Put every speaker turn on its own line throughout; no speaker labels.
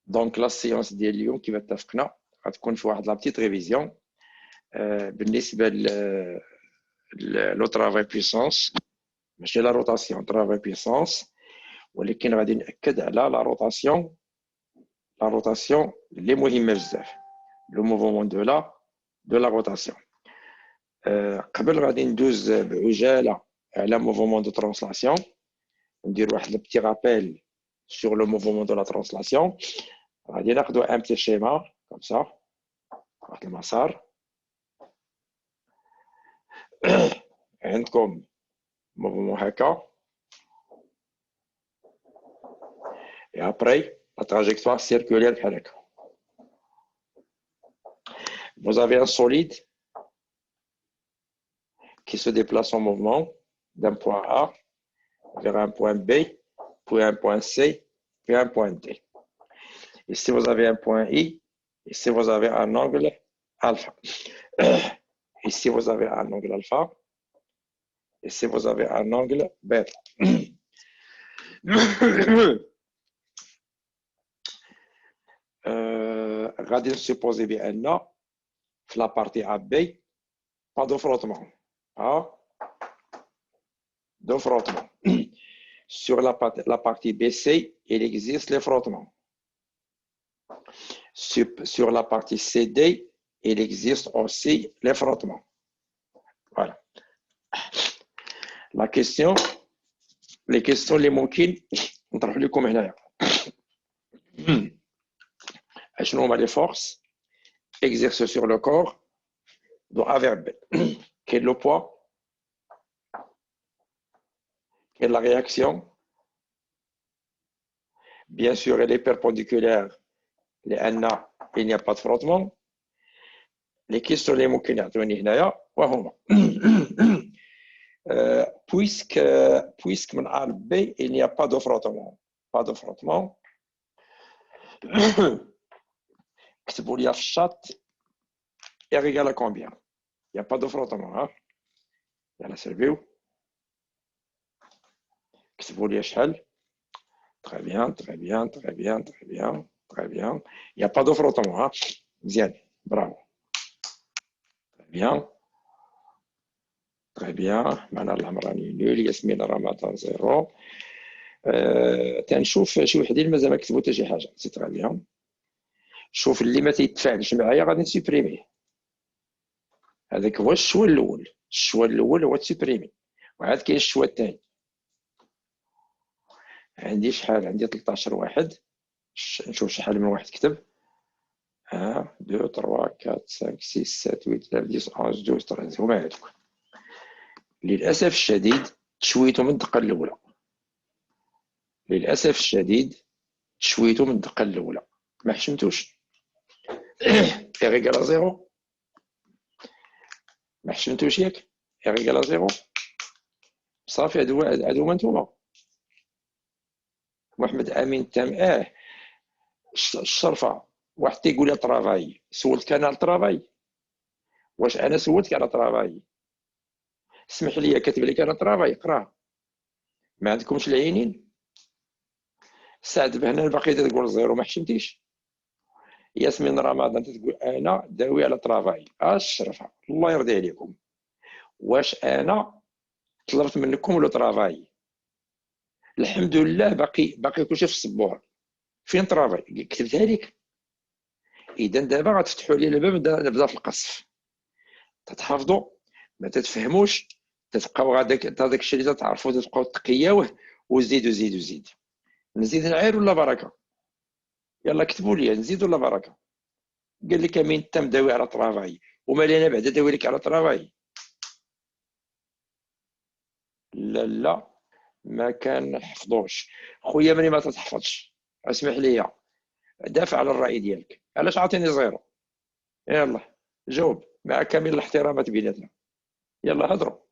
دونك لا سيونس ديال اليوم كيف اتفقنا غتكون في واحد لا بتيت ريفيزيون بالنسبه لو ترافاي بويسونس، ماشي لا روتاسيون، ترافاي بويسونس، ولكن غادي ناكد على لا روتاسيون اللي مهمه بزاف، لو موفمون دو لا روتاسيون. قبل غادي ندوز بعجاله على موفمون دو ترانسلاسيون، ندير واحد البتي رابيل sur le mouvement de la translation. غادي ناخذ ان بتي شيما كوم سا واحد المسار. عندكم موفمون هكا et après la trajectoire circulaire بحال هكا. Vous avez un solide qui se déplace en mouvement d'un point A vers un point B, puis un point C, puis un point D. Ici, vous avez un point I. Ici, vous avez un angle alpha. Ici, vous avez un angle alpha. Ici, vous avez un angle bêta. غادي نسيبوزي بأن في la partie AB, pas de frottement. Pas de frottement. Sur la partie BC, il existe les frottements. Sur la partie CD, il existe aussi les frottements. Voilà. La question, les questions les ممكن نطرح لكم هنايا. شنو هما les forces exercées sur le corps de A vers B? Quel est le poids? Quelle est la réaction? Bien sûr, elle est perpendiculaire. لأن il n'y a pas de frottement. Les questions اللي ممكن يعطوني هنايا وهما puisque من A B il n'y a pas de frottement. Pas de frottement. كتبوا لي في الشات est égal à combien? Il n'y a pas de frottement. Hein? يلا سيرفيو كتبوا لي شحال. Très bien, très bien, très bien, très bien, très bien. Il n'y a pas de frottement. Hein? Bien, bravo. Très bien. Très bien. Mana العمراني نول، ياسمين رمضان زيرو. تنشوف شي وحدين مازال ما كتبوا حتى شي حاجه، سي تري بيان. شوف اللي ما تيتفاعلش معايا غادي نسوبريميه. هذاك هو الشوا الاول. الشوا الاول هو تسوبريمي، وعاد كاين الشوا الثاني. عندي شحال؟ عندي 13 واحد. نشوف شحال من واحد كتب. 1 2 3 4 5 6 7 8 9 10 11 12 13 هما هادوك. للاسف الشديد تشويتو من الدقه الاولى. للاسف الشديد تشويتو من الدقه الاولى، ما حشمتوش. إيغيكال زيرو، ما حشمتوش ياك؟ إيغيكال زيرو صافي. هادو هما نتوما. محمد امين تام. الشرفه واحد تيقول لي طرافاي. سولتك انا على الطرافاي؟ واش انا سولتك على طرافاي؟ اسمح لي، كاتب لك انا طرافاي، قراه. ما عندكمش العينين؟ سعد بهنا باقي تقول زيرو، ما حشمتيش. ياسمين رمضان تقول انا داوي على طرافاي. الشرفه الله يرضي عليكم. واش انا طلبت منكم لو طرافاي؟ الحمد لله باقي كلشي في الصبور. فين طرافاي؟ كتبتها لك. اذا دابا غتفتحوا لي الباب نبدا في القصف. تتحفظوا ما تتفهموش، تتبقاو هذاك الشيء اللي تعرفوا تبقاو تقياوه وزيدوا زيدوا زيد. نزيد نعير ولا بركه؟ يلا كتبوا لي نزيد ولا بركه. قال لك امين تم داوي على طرافاي، ومالي انا بعدا داوي لك على طرافاي. لا ما كنحفظوش خويا. ملي ما تتحفظش اسمح لي، دافع على الراي ديالك. علاش عاطيني زيرو؟ يلا جاوب مع كامل الاحترامات بيناتنا. يلا هضروا.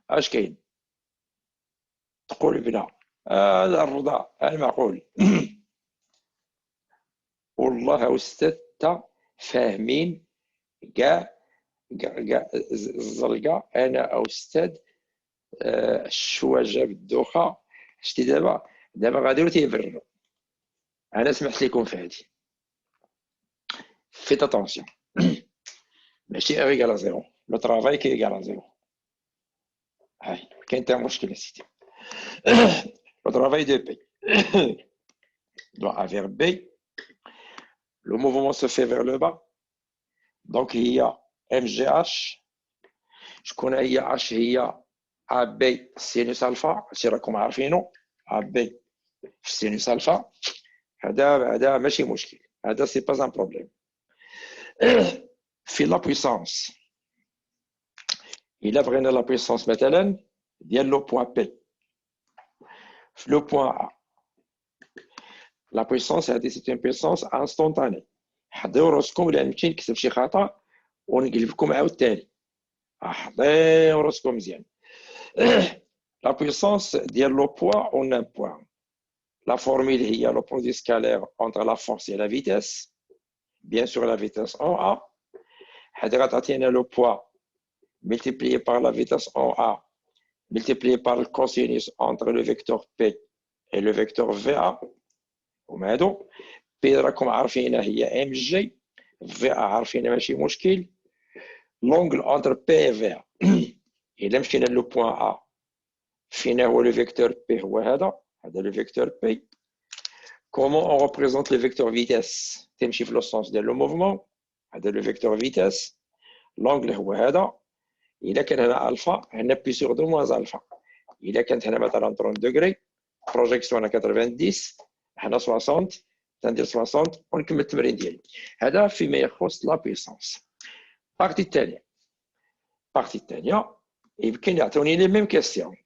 اش كاين؟ تقول بلا هذا الرضا المعقول. والله استاذ فاهمين كاع الزلقه. انا استاذ الشواجه بالدوخه. شتي دابا غاديو تيبرروا. انا سمحت لكم في هذه. فيت اتونسيون. ماشي ار ايكال زيرو، لو ترافاي كي ايكال زيرو. هاي كاين تا مشكل سيدي. لو ترافاي دو بي doit avoir B. Le mouvement se fait vers le bas. Donc il y a MGH. شكون هي H؟ هي AB سينوس الفا. هادشي راكم عارفينو. AB في سينوس الفا. هذا ماشي مشكل، هذا سي با ان بروبليم. في لا بويسونس الا بغينا لا بويسونس مثلا ديال لو بوين بي في لو بوين ا، لا بويسونس هذه سي اون بويسونس انستونتاني. حضروا راسكم لان يمكن نكتب شي خطا ونقلب لكم عاوتاني. حضروا راسكم مزيان. لا بويسونس ديال لو بوين اون ان بوين، لا فورمule هي لو برودوي سكالير entre la force et la vitesse. Bien sûr la vitesse en A. هذه غتعطينا لو بوين multiplié par la vitesse en A multiplié par le cosinus entre le vecteur P et le vecteur VA. هما هادو. P راكم عارفينها هي ام جي، VA عارفينها ماشي مشكل. لونغل entre P et VA. إلا مشينا لو بوين A فينا هو لو فيكتور P هو هذا لو فيكتور P. Comment on représente le vecteur vitesse؟ تمشي في لو سونس ديال لو موفمون. هذا لو فيكتور vitesse. لونغل هو هذا. إلا كان هنا ألفا هنا بي سور دو موان ألفا. إلا كانت هنا مثلا 30 دوغري بروجيكسيون هنا 90 هنا 60 تندير 60 ونكمل التمرين ديالي. هذا فيما يخص لا بيسونس. بارتي الثانية يمكن يعطوني لي ميم كيسيون،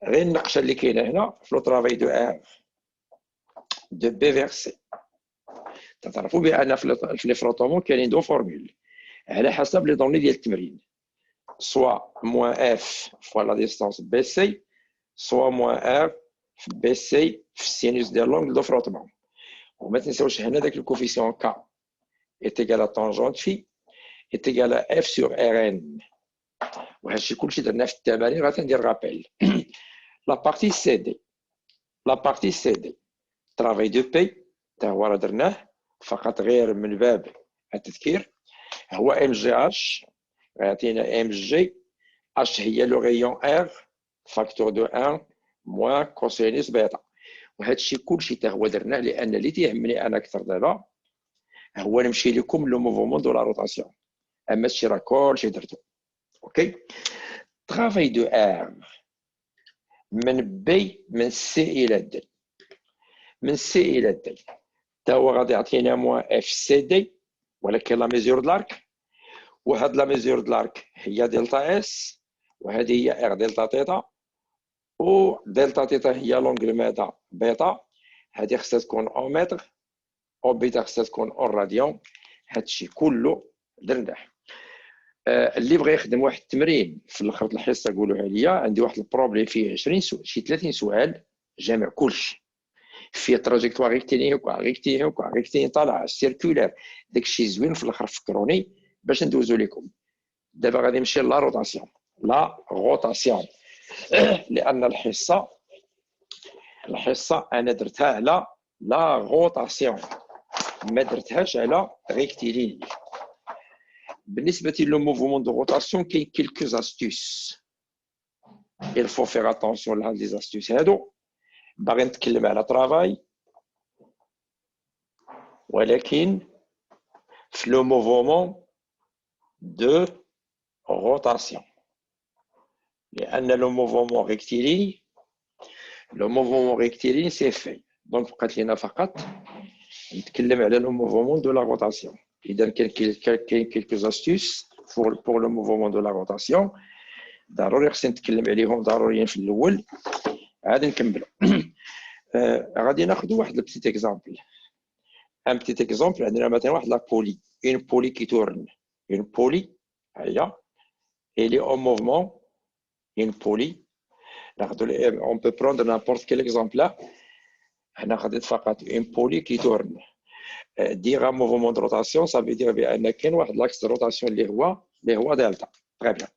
غير النقشه اللي كاينه هنا في لو طرافاي دو ار دو بي فيرسي. تعرفوا بان في لي فروتومون كاينين دو فورمول على حسب لي دوني ديال التمرين، soit moins f fois la distance BC, soit moins r BC في sinus ديال l'angle de frottement. وما تنساوش هنا داك الكوفيسيون K est égal à tangente phi est égal à f sur Rn. وهادشي كلشي درناه في التمارين، غندير رابيل. لا بارتي سي دي، لا بارتي سي دي ترافاي دو بي تا هو راه درناه فقط غير من باب التذكير. هو ام جي اش غيعطينا ام جي H هي لو غيون R فاكتور دو 1 موان كوسينوس بيتا. وهذا الشيء كلشي حتى هو درناه لان اللي تيهمني انا اكثر دابا هو نمشي لكم لو موفمون دو لا روتاسيون، اما الشيء راه كلشي درتو. اوكي. ترافاي دو ار من بي من سي الى دي، من سي الى دي حتى هو غادي يعطينا موان اف سي دي، ولكن لا ميزور د لارك، وهاد لا ميزور د لارك هي دلتا اس وهذه هي ار دلتا تيتا، و دلتا تيتا هي لونغل ماذا بيتا. هذه خصها تكون اون متر، او بيتا خصها تكون اون راديون. هادشي كله درناه. اللي بغى يخدم واحد التمرين في الاخر الحصه قولوها ليا. عندي واحد البروبليم فيه 20 سؤال، شي 30 سؤال جامع كلشي فيه تراجيكتوار ريكتينيك طالعه سيركولير. داكشي زوين في الاخر فكروني باش ندوزو لكم. دابا غادي نمشي لا روتاسيون. لا روتاسيون لان الحصه انا درتها على لا روتاسيون ما درتهاش على ريكتيليني. بالنسبه لو موفمون دو روتاسيون كاين كيلكوز استوس il faut faire attention لهاد لي استوس هادو. باغي نتكلم على ترافاي ولكن في لو موفمون دو روتاسيون، لان لو موفمون ريكتيليني سي في. دونك بقات لينا فقط نتكلم على لو موفمون دو لا روتاسيون. اذا كاين كيلكوز استوس pour le mouvement de la rotation ضروري خصني نتكلم عليهم ضروريين في الاول عاد نكملوا. غادي ناخذ واحد البتيت اكزامبل. ان بتيت اكزامبل عندنا مثلا واحد لا بولي، اون بولي كي تورن، اون بولي هيا elle est en mouvement. une poulie on peut prendre n'importe quel exemple. هنا خديت فقط une poulie qui tourne. dire un mouvement de rotation ça veut dire بان كاين واحد لاكس دو روتاسيون اللي هو دلتا. très bien.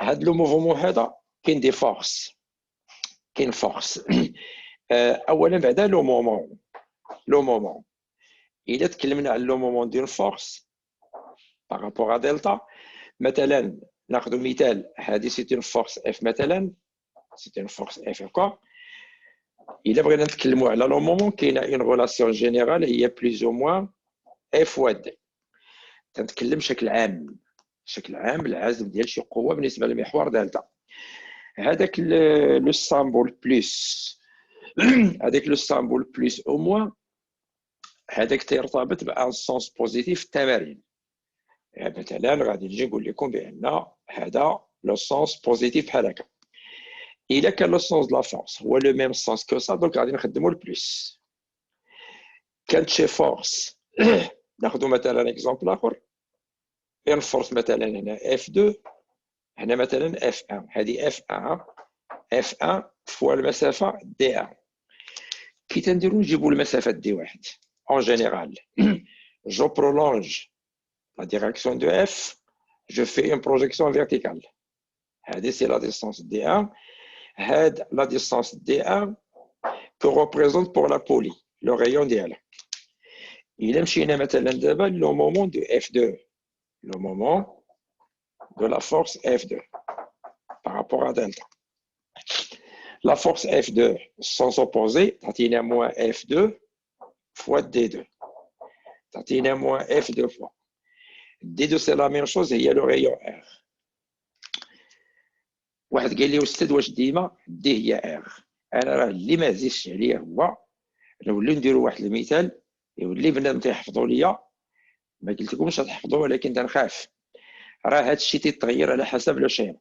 هاد لو موفمون هذا كاين دي فورس، كاين فورس. اولا بعدا لو مومون لو مومون. الا تكلمنا على لو مومون ديال فورس بارابور ا دلتا، مثلا ناخذ مثال، هذه سي اون فورس اف مثلا، سي اون فورس اف هكا. الا بغينا نتكلموا على لو مومون كاينه اون ريلاسيون جينيرال هي بلوز او موان اف و دي. تنتكلم بشكل عام، بشكل عام العزم ديال شي قوه بالنسبه للمحور دلتا. هذاك لو سامبول بلس هذاك لو سامبول بلس او موان، هذاك تيرتبط بان سونس بوزيتيف التمارين. يعني مثلا غادي نجي نقول لكم بان هذا لو سونس بوزيتيف بحال هكا. الا كان لو سونس دو لا فورس هو لو ميم سونس كو سا، دونك غادي نخدموا البلس. كانت شي فورس ناخذ مثلا اكزومبل اخر، اون فورس مثلا هنا اف 2، هنا مثلا اف 1، هذه اف 1 اف 1 فوا المسافه دي 1. كي تنديرو نجيبو المسافه دي 1 en général je prolonge la direction de F, je fais une projection verticale. C'est la distance D1. La distance D1 que représente pour la poulie le rayon d'elle. Il est maintenant le moment de F2, le moment de la force F2 par rapport à delta. La force F2 sans opposer, c'est moins F2 fois D2. C'est moins F2 fois. D2 c'est la même chose, il y a le rayon R. واحد قال لي استاذ واش ديما دي هي ار؟ انا راه اللي ما عزيزش عليه هو نوليو نديرو واحد المثال يولي بنادم تيحفظوا ليا، ما قلت لكمش تحفظوا ولكن تنخاف. راه هذا الشيء تيتغير على حسب لو شيم.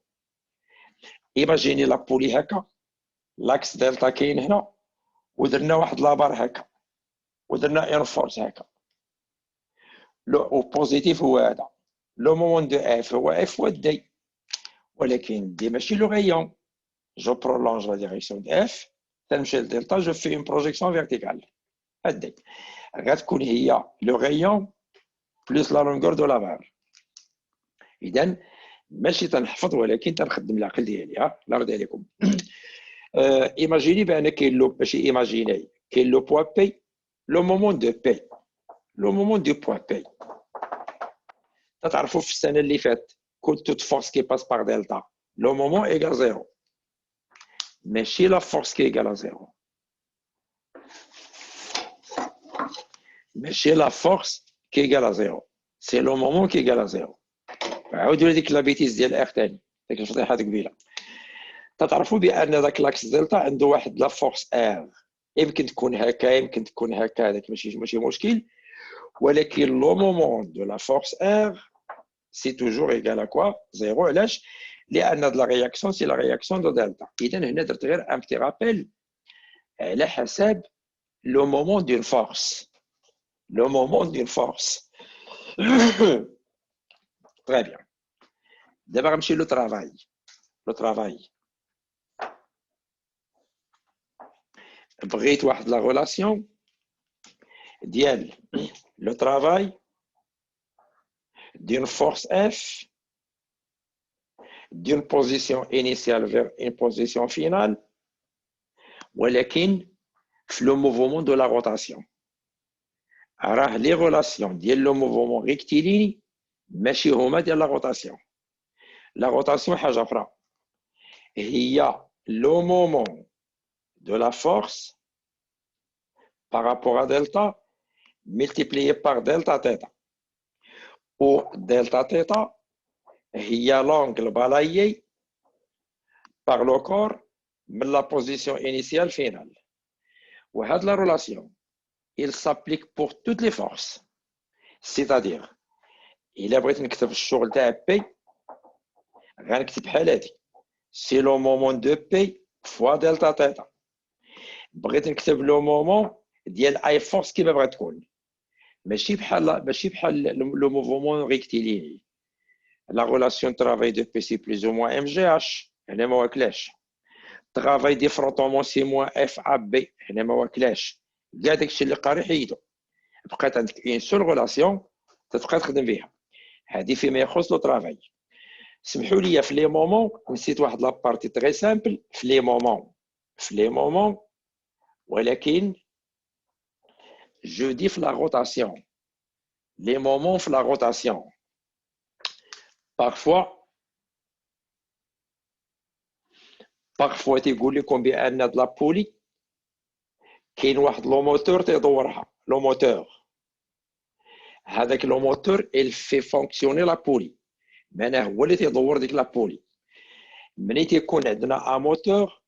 ايماجيني لابولي هكا، لاكس دلتا كاين هنا، ودرنا واحد لابار هكا، ودرنا اون فورس هكا. لو بوزيتيف هو هذا، لو مومون دو اف هو اف فوا دي، ولكن دي ماشي لو غيون. Je prolonge la direction de F, تنمشي لدلتا، je fais une projection verticale. هادي غتكون هي لو غيون بلس لا لونغور دو لا بار. اذا ماشي تنحفظ ولكن تنخدم العقل ديالي. ها الله يرضي عليكم. ايماجيني بان كاين لو، ماشي ايماجيني، كاين لو بوا بي، لو مومون دو بي، لو مومون دو بوا بي. تعرفوا في السنه اللي فات كنت توت فورس كي باس بار دلتا لو مومون ايغال زيرو، ماشي لا فورس كي ايغال زيرو، ماشي لا فورس كي ايغال ا زيرو، سي لو مومون كي ايغال ا زيرو. عاودوا لي ديك لابيتيز ديال ار ثاني، ديك الفضيحه قبيله. تعرفوا بان ذاك لاكس دلتا عنده واحد لا فورس ار، يمكن تكون هكا يمكن تكون هكا، هذاك ماشي مشكل، ولكن لو مومون دو لا فورس ار سي توجور ايغال ا كوا؟ زيرو. علاش؟ لان لا رياكسيون سي لا رياكسيون دو دلتا. اذا هنا درت غير ان بتي رابيل على حساب لو مومون دون فورس، le moment d'une force. Très bien. D'abord, monsieur, le travail. Le travail. بغيت واحد la relation ديال le travail d'une force F d'une position initiale vers une position finale, ولكن في le mouvement de la rotation. راه لي ريلاسيون ديال لو موفمون ريكتيليني ماشي هما ديال لا روتاسيون. لا روتاسيون حاجه اخرى، هي لو مومون دو لا فورس par rapport à delta multiplié par delta theta, où delta theta هي l'angle balayé par le corps من la position initiale finale. وهاد la relation il s'applique pour toutes les forces. C'est-à-dire إلا بغيت نكتب الشغل تاع بي غنكتب بحال هادي، سي لو مومون دو بي فوا دلتا تيتا. بغيت نكتب لو مومون ديال اي فورس كيما بغات تكون، ماشي بحال لو موفمون ريكتيليني. لا ريلاسيون ترافاي دو بي سي بلوز او موان ام جي اش، هنا ما واكلاش. ترافاي دي فروتومون سي موان اف ا بي، هنا ما واكلاش. كاع داكشي اللي قاري حيدو، بقات عندك اون سول ريلاسيون تتبقى تخدم بها. هذه فيما يخص لو ترافاي. سمحوا لي في لي مومون نسيت واحد لابارتي تري سامبل في لي مومون، ولكن je dis la rotation. Les moments de la rotation. Parfois, tu dis combien il y a de la poulie. كاين واحد لو موتور تيدورها لو موتور هذاك لو موتور il fait fonctionner la poulie معناه هو اللي تيدور ديك لا بولي ملي تيكون عندنا ان موتور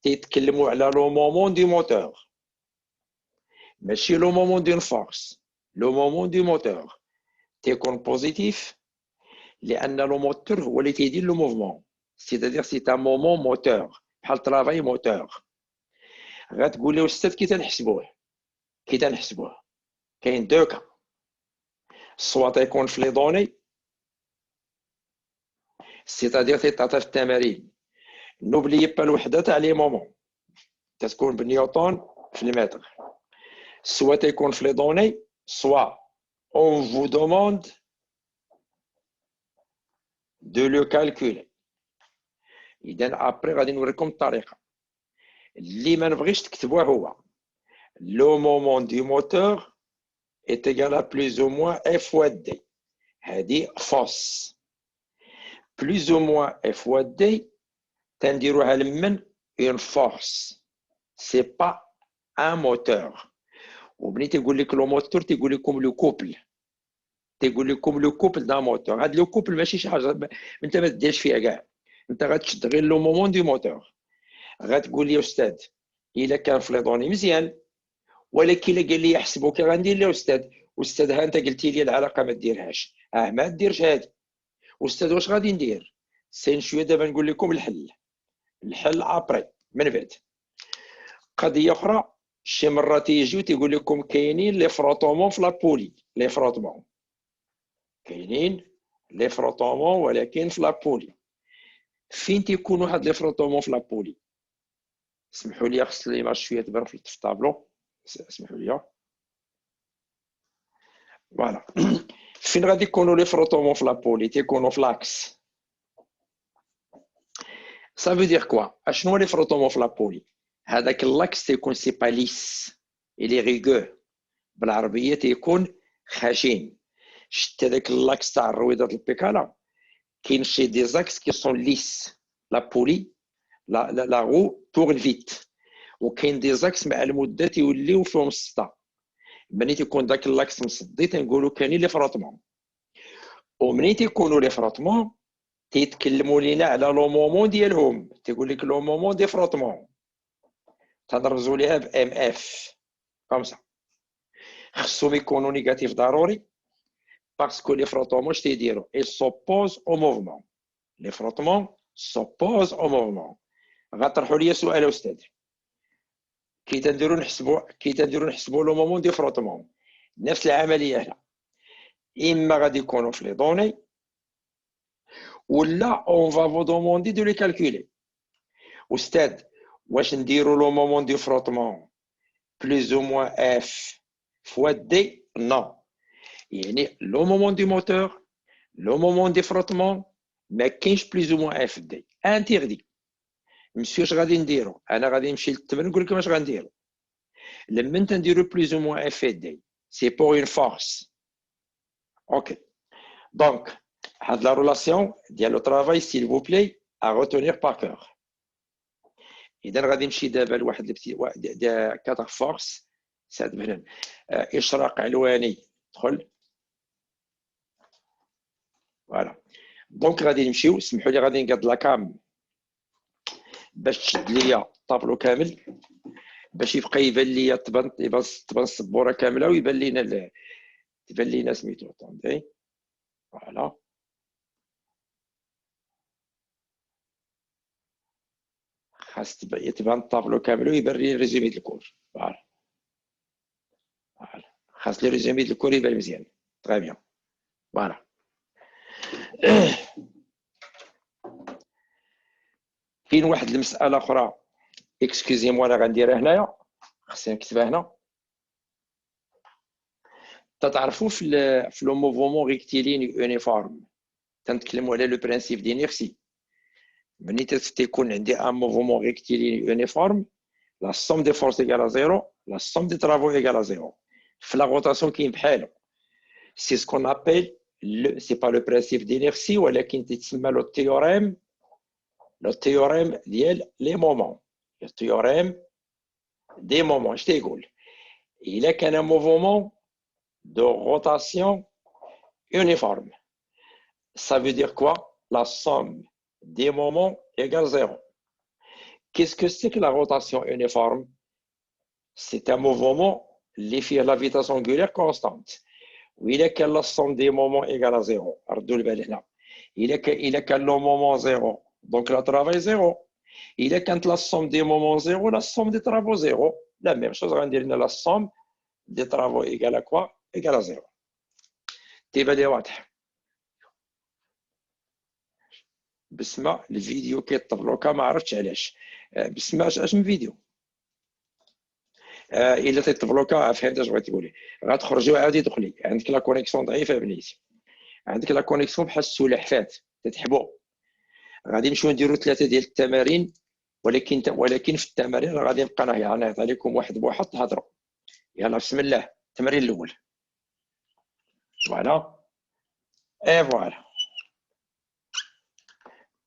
تيتكلموا على لو مومون دي موتور ماشي لو مومون دون فورس لو مومون دو موتور تيكون بوزيتيف لان لو موتور هو اللي تيدير لو موفمون سيتادير سي ان مومون موتور بحال طرافاي موتور غتقول لي استاذ كي تنحسبوه كاين دو كا سوا تيكون في لي دوني سيتادير تيتعطى في التمارين نوبليي با الوحده تاع لي مومون تتكون بنيوتن في المتر سوا تيكون في لي دوني سوا on vous demande de le calculer اذا ابري غادي نوريكم الطريقه اللي ما نبغيش تكتبوه هو لو مومون دي موتور est égal à plus ou moins F fois D هذه فوس plus ou moins F fois D تنديروها لمن une force c'est pas un moteur وبني تيقول لك لو موتور تيقول لكم لو كوبل تيقول لكم لو كوبل دا موتور هاد لو كوبل ماشي شي حاجه انت ما تديرش فيها كاع انت غتشد غير لو مومون دي موتور غتقول لي استاذ الا كان في لي دوني مزيان ولكن الا قال لي حسبو كي غندير لي استاذ ها انت قلتي لي العلاقه ما ديرهاش ما ديرش هادي استاذ واش غادي ندير سين شويه دابا نقول لكم الحل ابري من بعد قضيه اخرى شي مرات يجيو تيقول لكم كاينين لي فروتومون في لابولي لي فروتومون كاينين لي فروتومون ولكن في لابولي فين تيكونوا هاد لي فروتومون في لابولي اسمحوا لي خص ليماج شويه تبان في الطابلو اسمحوا لي فوالا فين غادي يكونوا لي فروتومون في لابولي تيكونوا في لاكس ça veut dire quoi اشنو لي فروتومون في لابولي هذاك اللاكس تيكون سي با ليس الي ريغو بالعربيه تيكون خشن شت هذاك اللاكس تاع الرويضات البيكالا كاين شي دي زاكس كي سون ليس لا بولي لا رو تورن فيت وكاين دي زاكس مع المده تيوليو فيهم السطا ملي تيكون داك اللاكس مصدي تنقولوا كاينين لي فروتمون ومني تيكونوا لي فروتمون تيتكلموا لينا على لو مومون ديالهم تيقول لك لو مومون دي فروتمون تنرمزوا ليها ب ام اف كومسا خصهم يكونوا نيجاتيف ضروري باسكو لي فروتمون اش تيديروا اي سوبوز او موفمون لي فروتمون سوبوز او موفمون غطرحوا لي سؤال استاذ كي تنديروا نحسبوا لو مومون دي فروتمون نفس العمليه هنا اما غادي يكونوا في لي دوني ولا اون فا فو دوموندي دو لي كالكولي استاذ واش نديروا لو مومون دي فروتمون بلوز او موان اف فوا دي نو يعني لو مومون دي موتور لو مومون دي فروتمون ما كاينش بلوز او موان اف دي انتيردي مسيو اش غادي نديرو انا غادي نمشي للتمرين نقول لكم اش غنديرو لما انت نديرو بلوز او موان اف دي سي بور اون فورس اوكي دونك هاد لا ريلاسيون ديال لو طرافاي سيل فو بلاي ا روتونير بار كور اذا غادي نمشي دابا لواحد كاتر فورس سعد بهنان اشراق علواني دخل فوالا دونك غادي نمشيو سمحوا لي غادي نقاد لاكام باش تشد ليا الطابلو كامل باش يبقى يبان ليا تبان السبوره كامله ويبان لينا سميتو طوندي فوالا خاص تبان الطابلو كامل ويبان لي ريزومي د الكور فوالا خاص لي ريزومي د الكور يبان مزيان تري بيان فوالا كاين واحد المساله اخرى اكسكوزي مو انا غنديرها هنايا خصني نكتبها هنا تعرفوا في لو موفمون ريكتيليني يونيفورم تنتكلموا على لو برانسيب دينيرسي ملي تيكون عندي ان موفمون ريكتيليني يونيفورم لا سوم دي فورس ايغال ا زيرو لا سوم دي ترافو ايغال ا زيرو La rotation qui est c'est ce qu'on appelle, c'est pas le principe d'inertie, mais le théorème des moments. Le théorème des moments. Je t'écoute. Il y a qu'un mouvement de rotation uniforme. Ça veut dire quoi? La somme des moments égale 0. Qu'est-ce que c'est que la rotation uniforme? C'est un mouvement qui fait la vitesse angulaire constante. Il y a que la somme des moments égale à 0. Il y a que le moment 0. Donc le travail 0. Il y a quand la somme des moments 0, la somme des travaux 0. La même chose, on va dire la somme des travaux égale à quoi? Égale à 0. تيبان واضح. بسمة الفيديو كيطبلوكا ما عرفتش علاش. بسمة اش من فيديو الا تيطبلوكا فهمت اش بغيت تقولي. غتخرجي وعاودي دخلي. عندك لا كونيكسيون ضعيفه بنيتي. عندك لا كونيكسيون بحال السلحفات تتحبو. غادي نمشيو نديرو 3 ديال التمارين ولكن في التمارين غادي نبقى نعطي لكم واحد بواحد تهضروا. يلا بسم الله. التمرين الاول. فوالا اي فوالا.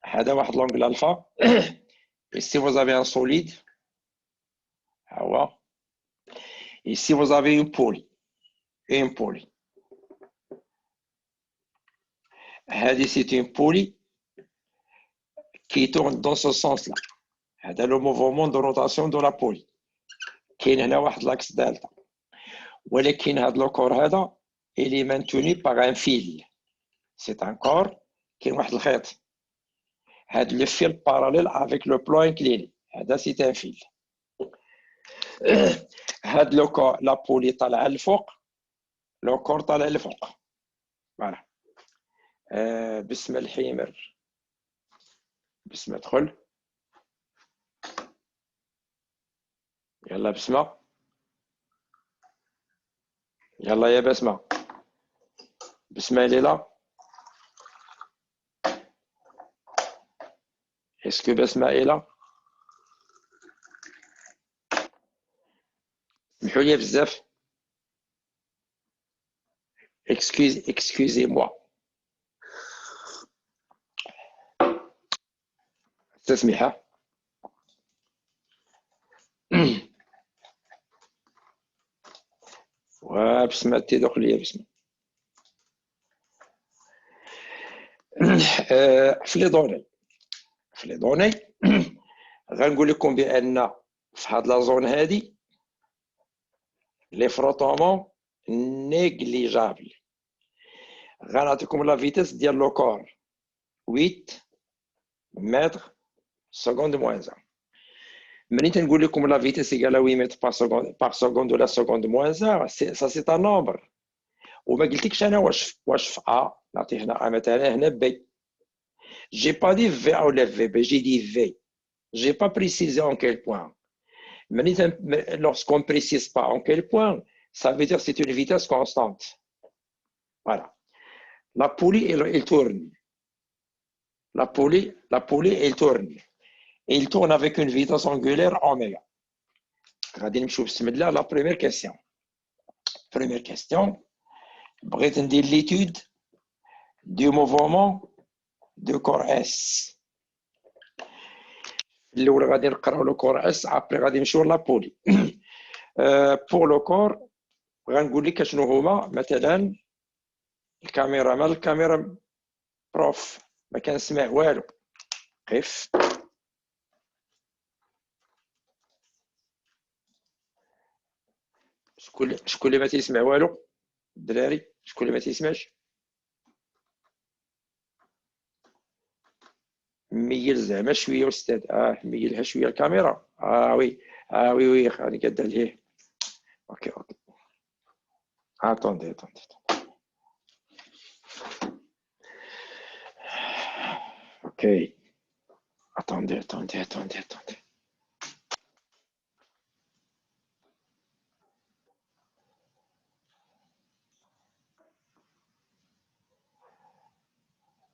هذا واحد لونغل الفا. Ici vous avez un solide. Ici vous avez une poulie. Une poulie. C'est une poulie qui tourne dans ce sens-là. C'est le mouvement de rotation de la poulie. كاين هنا واحد l'axe delta. ولكن هذا le corps هذا il est maintenu par un fil. C'est un corps كاين واحد الخيط. هذا le fil parallèle avec le plan incliné. هذا c'est un fil. هذا le corps la poulie طالعه للفوق. Le corps طالع للفوق. Voilà. بسم الحمر. بسم ادخل. يلا بسمة. يلا يا بسمة. بسمة elle est là. Est-ce que Basma est là? سمحوا لي بزاف. Excusez-moi. تسميحة. وبسمة تدخل لي بسمة. في لي دوني غنقول لكم بان في هاد لا زون هادي لي فروتومون نيغليجابل. غنعطيكم لا فيتيس ديال لو كور 8 متر سكوند موان 1. ملي تنقول لكم لا فيتيس ايكال 8 متر بار سكوند ولا سكوند موان 1 سا سي ان نومبر. وما قلتلكش انا واش في ا نعطيه هنا مثلا هنا بي. J'ai pas dit V ou V, j'ai dit V. J'ai pas précisé en quel point. Lorsqu'on ne précise pas en quel point, ça veut dire que c'est une vitesse constante. Voilà. La poulie, elle tourne. La poulie, elle tourne. Et il tourne avec une vitesse angulaire oméga. La première question. Première question. L'étude du mouvement de corps S. الاول غادي نقراو لو كور اس ابري غادي نمشيو لا بولي. بور لو كور غنقول لك شنو هما مثلا الكاميرا. مال الكاميرا بروف ما كنسمع والو. قف. شكون اللي ما تيسمع والو؟ الدراري شكون اللي ما تيسمعش؟ ميل زعما شويه استاذ. ميلها شويه الكاميرا. وي وي غادي كدير ليه. اوكي attendez. Ok. Attendez.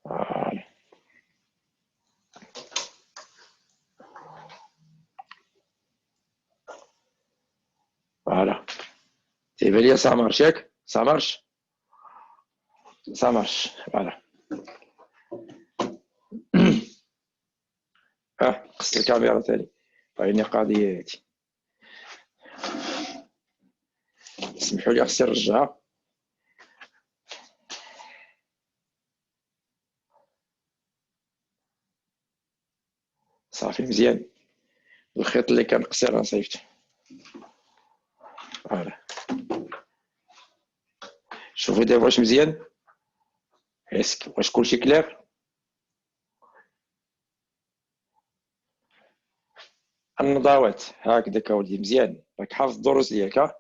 Voilà. Voilà. يبان لي سا مارش ياك سا مارش سا مارش فوالا. قص الكاميرا تاني عيني قضية هادي. اسمحوا لي خصني نرجعها. صافي مزيان. الخيط اللي كان قصير صيفته. فوالا شوفوا دابا واش مزيان. واش كلشي كلير. النضاوات هكذاك اولدي مزيان. راك حافظ الدروس ديالك.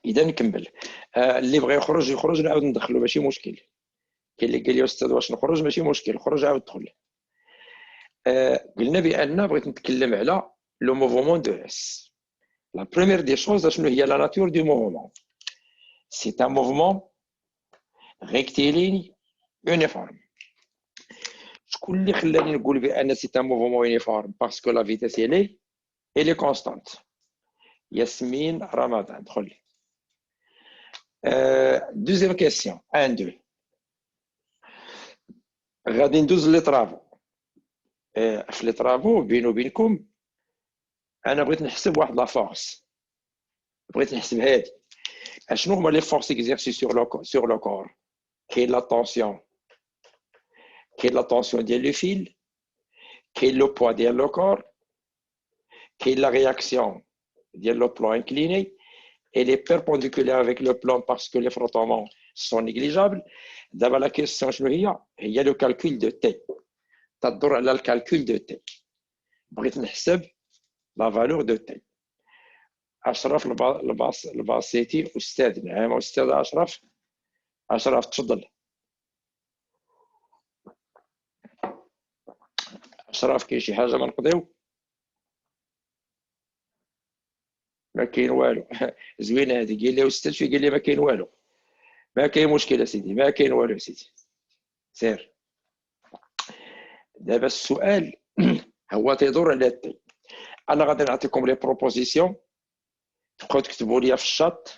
اذا نكمل. اللي بغى يخرج يخرج نعاود ندخلو ماشي مشكل. كاين اللي قال لي استاذ واش نخرج ماشي مشكل خرج عاود دخل. قلنا بان بغيت نتكلم على لو موفمون دو اس. لا بروميير دي شوز شنو هي لا ناتور دو موفمون. سي ان موفمون rectiligne uniforme. شكون اللي خلاني نقول بان سي ان موفمون يونيفورم باسكو لا فيتاس elle est constante. ياسمين رمضان دخل. دوزيام كيسيون 1 2 غادي ندوز لي طرافو. في لي طرافو بيني وبينكم انا بغيت نحسب واحد لا فورس. بغيت نحسب هادي اشنو هما لي فورس اكزيرسي سور لو كور. كاين لا طونسيون كاين لا طونسيون ديال لو فيل كاين لو بوا ديال لو كور كاين لا رياكسيون ديال لو بلان انكليني elle est perpendiculaire avec le plan parce que les frottements sont négligeables. D'abord la question هي le calcul de T. تدور على الكالكول دو T. بغيت نحسب لا فالور دو T. أشرف الباسيتي أستاذ. نعم أستاذ أشرف. أشرف تفضل. أشرف كاين شي حاجة ما نقضيو؟ ما كاين والو. زوينة هادي. قال لي أستاذ شوي قال لي ما كاين والو. ما كاين مشكل سيدي ما كاين والو سيدي سير. دابا السؤال هو تيدور على التي. انا غادي نعطيكم لي بروبوزيسيون تبقاو تكتبوا لي في الشات.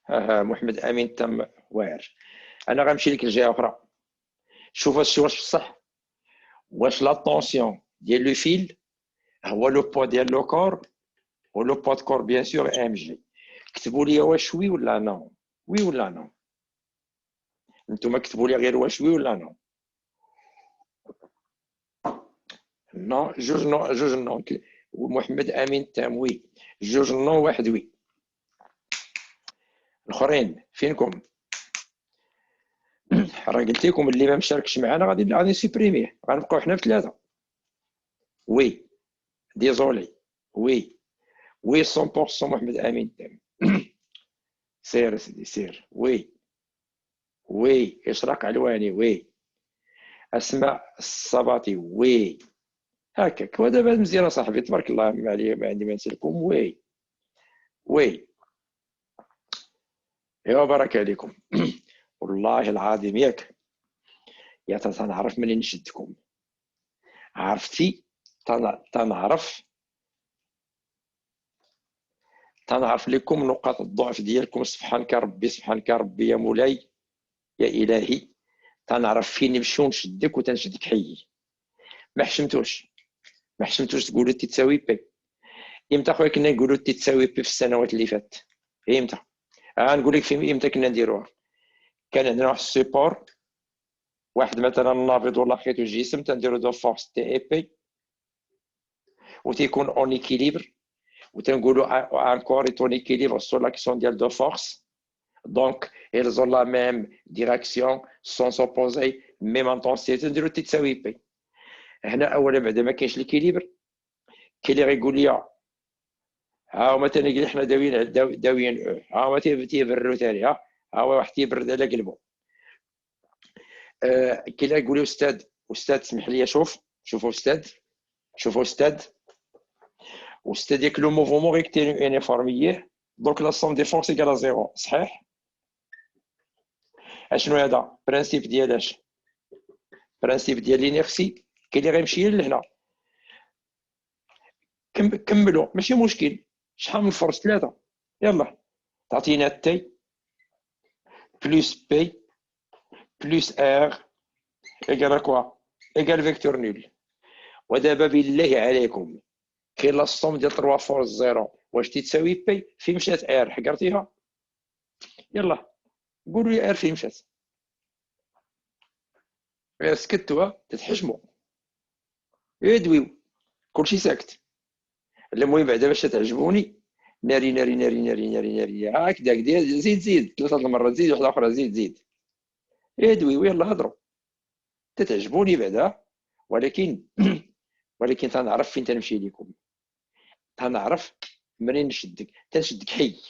محمد امين تم واعر. انا غنمشي لك لجهه اخرى. شوف واش صح. واش لا طونسيون ديال لو فيل هو لو بوا ديال لو كور ولو بوا دو كور بيان سور ام جي. كتبوا لي واش وي ولا نو. وي ولا نو. نتوما كتبوا لي غير واش وي ولا نو. نو جوج نو جوج نو. محمد امين تام وي. جوج نو واحد وي. الاخرين فينكم؟ راه قلت لكم اللي ما مشاركش معنا غادي نسوبريميه. غنبقاو حنا بثلاثه. وي ديزولي. وي وي 100% محمد امين تام. سير سيدي سير. وي وي اشراق علواني. وي اسماء الصباطي. وي هكاك. ودابا مزيان صاحبي تبارك الله ما عليا ما عندي ما نسالكم. وي وي يا بارك عليكم. والله العظيم ياك يا تنعرف منين نشدكم. عرفتي تنعرف لكم نقاط الضعف ديالكم. سبحانك ربي سبحانك ربي يا مولاي يا الهي. تنعرف فين نمشي ونشدك وتنشدك حيي. ما حشمتوش تقولوا تي تساوي بي. امتى خويا كنا نقولوا تي تساوي بي في السنوات اللي فاتت؟ امتى؟ نقول لك في امتى كنا نديروها. كان عندنا واحد السيبور واحد مثلا النابض ولا خيط الجسم تنديرو دو فورس تي اي بي وتيكون اون ايكيليبر وتنقولوا انكور اون ايكيليبر سور لاكسيون ديال دو فورس. دونك ils ont la même direction sans s'opposer même intensité. نديرو تي تساوي بي. هنا اولا بعدا ما كاينش ليكيليبر. كاين اللي غيقول لي ها هما تاني حنا داويين ها هما تيبرروا ثاني ها هو واحد تيبرد على قلبه. كاين اللي يقول لي استاذ اسمح لي شوفوا استاذ ياك لو موفمون ريكتيليون يونيفورميه دونك لا سوم دي فورس ايكال زيرو صحيح. اشنو هذا برانسيب ديال برانسيب ديال لينيرسي. كاين اللي غيمشي لهنا كملوا ماشي مشكل. شحال من فرص؟ 3. يلا تعطينا تي بلس بي بلس ار ايكال كوا؟ ايكال فيكتور نول. ودابا بالله عليكم كاين لا سوم ديال 3 فورس 0 واش تساوي بي؟ فين مشات ار؟ حقرتيها؟ يلا قولوا لي ار فين مشات. غير سكتوا تتحشموا يدويو كلشي ساكت. المهم بعدا باش تعجبوني ناري ناري ناري ناري ناري ناري هكذاك دير زيد زيد 3 المرات، زيد واحده اخرى، زيد زيد يدويو يلا هضروا. تتعجبوني بعدا ولكن ولكن تنعرف فين تنمشي لكم. تنعرف منين نشدك، تنشدك حي،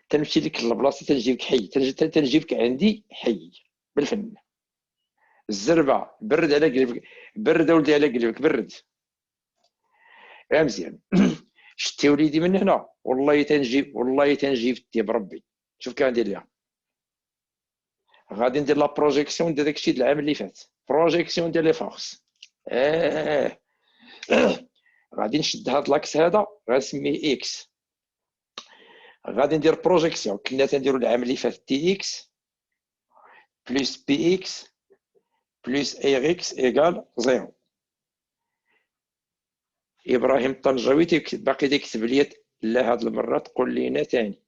تنمشي لك لبلاصه تنجيبك حي، تنجيبك عندي حي بالفن. الزربه برد على قلبك، برد ولدي على قلبك برد. يا مزيان شتي وليدي من هنا والله تنجيب، والله تنجيب التيب ربي. شوف كان ندير ليها، غادي ندير لا بروجيكسيون ديال داكشي العام اللي فات، بروجيكسيون ديال لي فورس. اه غادي نشد هاد لاكس هذا غنسميه اكس، غادي ندير بروجيكسيون كنا تنديرو العام اللي فات تي اكس بلس بي اكس بلس اي اكس ايكال 0. ابراهيم الطنجاوي باقي تيكتب لي لا هاد المره تقول لينا ثاني.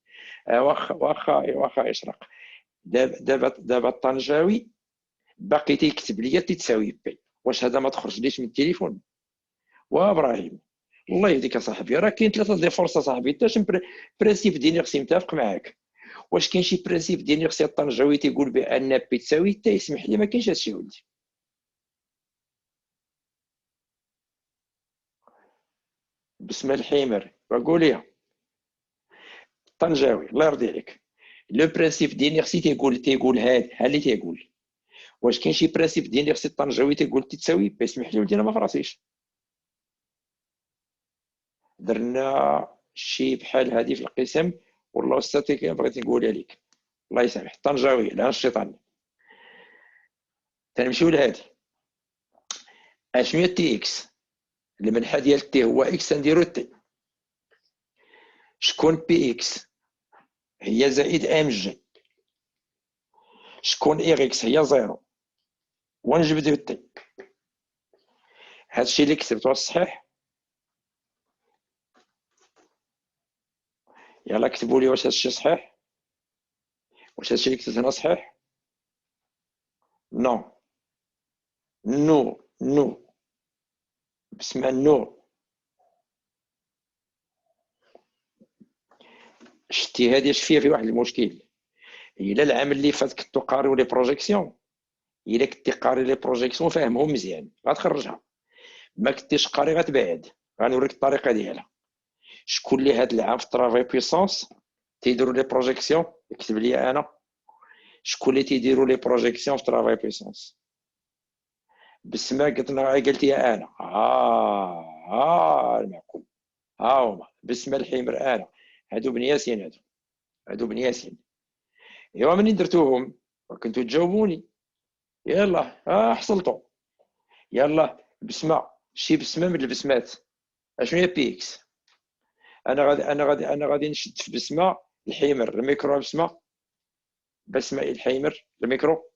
واخا يشرق. دابا الطنجاوي باقي تيكتب لي تتساوي بي. واش هذا ما تخرجليش من التليفون؟ وابراهيم الله يهديك صاحبي، راه كاين 3 ديال فرصه صاحبي. انت شنو برانسيب ديالي خصني متفق معاك. واش كاين شي برانسيب ديالي خصي الطنجاوي تيقول بان بي تساوي تا؟ يسمح لي ما كاينش هادشي ولدي. بسم الحمر وقول لي طنجاوي الله يرضي عليك. لو برانسيب ديالي خصي تيقول هاد ها اللي تيقول. واش كاين شي برانسيب ديالي خصي الطنجاوي تيقول تساوي بي؟ اسمح لي ولدي انا ما فراسيش. درنا شي بحال هادي في القسم والله استاذ بغيت نقولها لك الله يسامح الطنجاوي لا الشيطان. تنمشيو لهادي. اشنو هي تي اكس؟ المنحى ديال تي هو اكس نديرو تي. شكون بي اكس؟ هي زائد ام جي. شكون اي اكس؟ هي 0 ونجبدو تي. هادشي اللي كتبتو صحيح؟ يلا كتبوا لي واش هادشي صحيح؟ واش هادشي اللي كتبت هنا صحيح؟ نو نو نو بسمع نو. شتي هادي اش فيها؟ في واحد المشكل. الا العام اللي فات كنتو قاريو لي بروجيكسيون، الا كنتي قاري لي بروجيكسيون فاهمهم مزيان غتخرجها. ما كنتيش قاري غتبعد. غنوريك الطريقه ديالها. شكون اللي هاد العام في طرافاي بويسونس تيديروا لي بروجيكسيون؟ يكتب لي انا. شكون اللي تيديروا لي بروجيكسيون في طرافاي بويسونس؟ بسمة قلتيها انا. المعقول. ها هما بسمة الحمر انا. هادو بن ياسين، هادو بن ياسين. ايوا منين درتوهم كنتو تجاوبوني. يلا حصلتو. يلا بسمة شي بسمة من البسمات. اشنو هي بيكس؟ انا غادي نشد في بسمة الحمر الميكرو. بسمة الحمر الميكرو.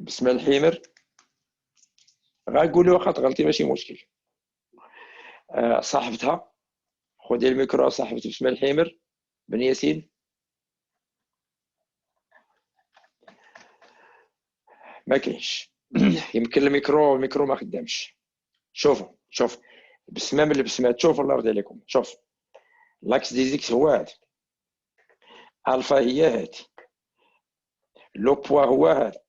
بسمة الحمر غنقولوا واخا تغلطي ماشي مشكل. صاحبتها خذي الميكرو صاحبتي بسمة الحمر بن ياسين. ما كاينش يمكن الميكرو ما خدامش. شوف بسمة من البسمات. شوف الله يرضي عليكم. شوف لاكس دي زيكس هو هذا، الفا هي هذه، لو بوا هو هذا.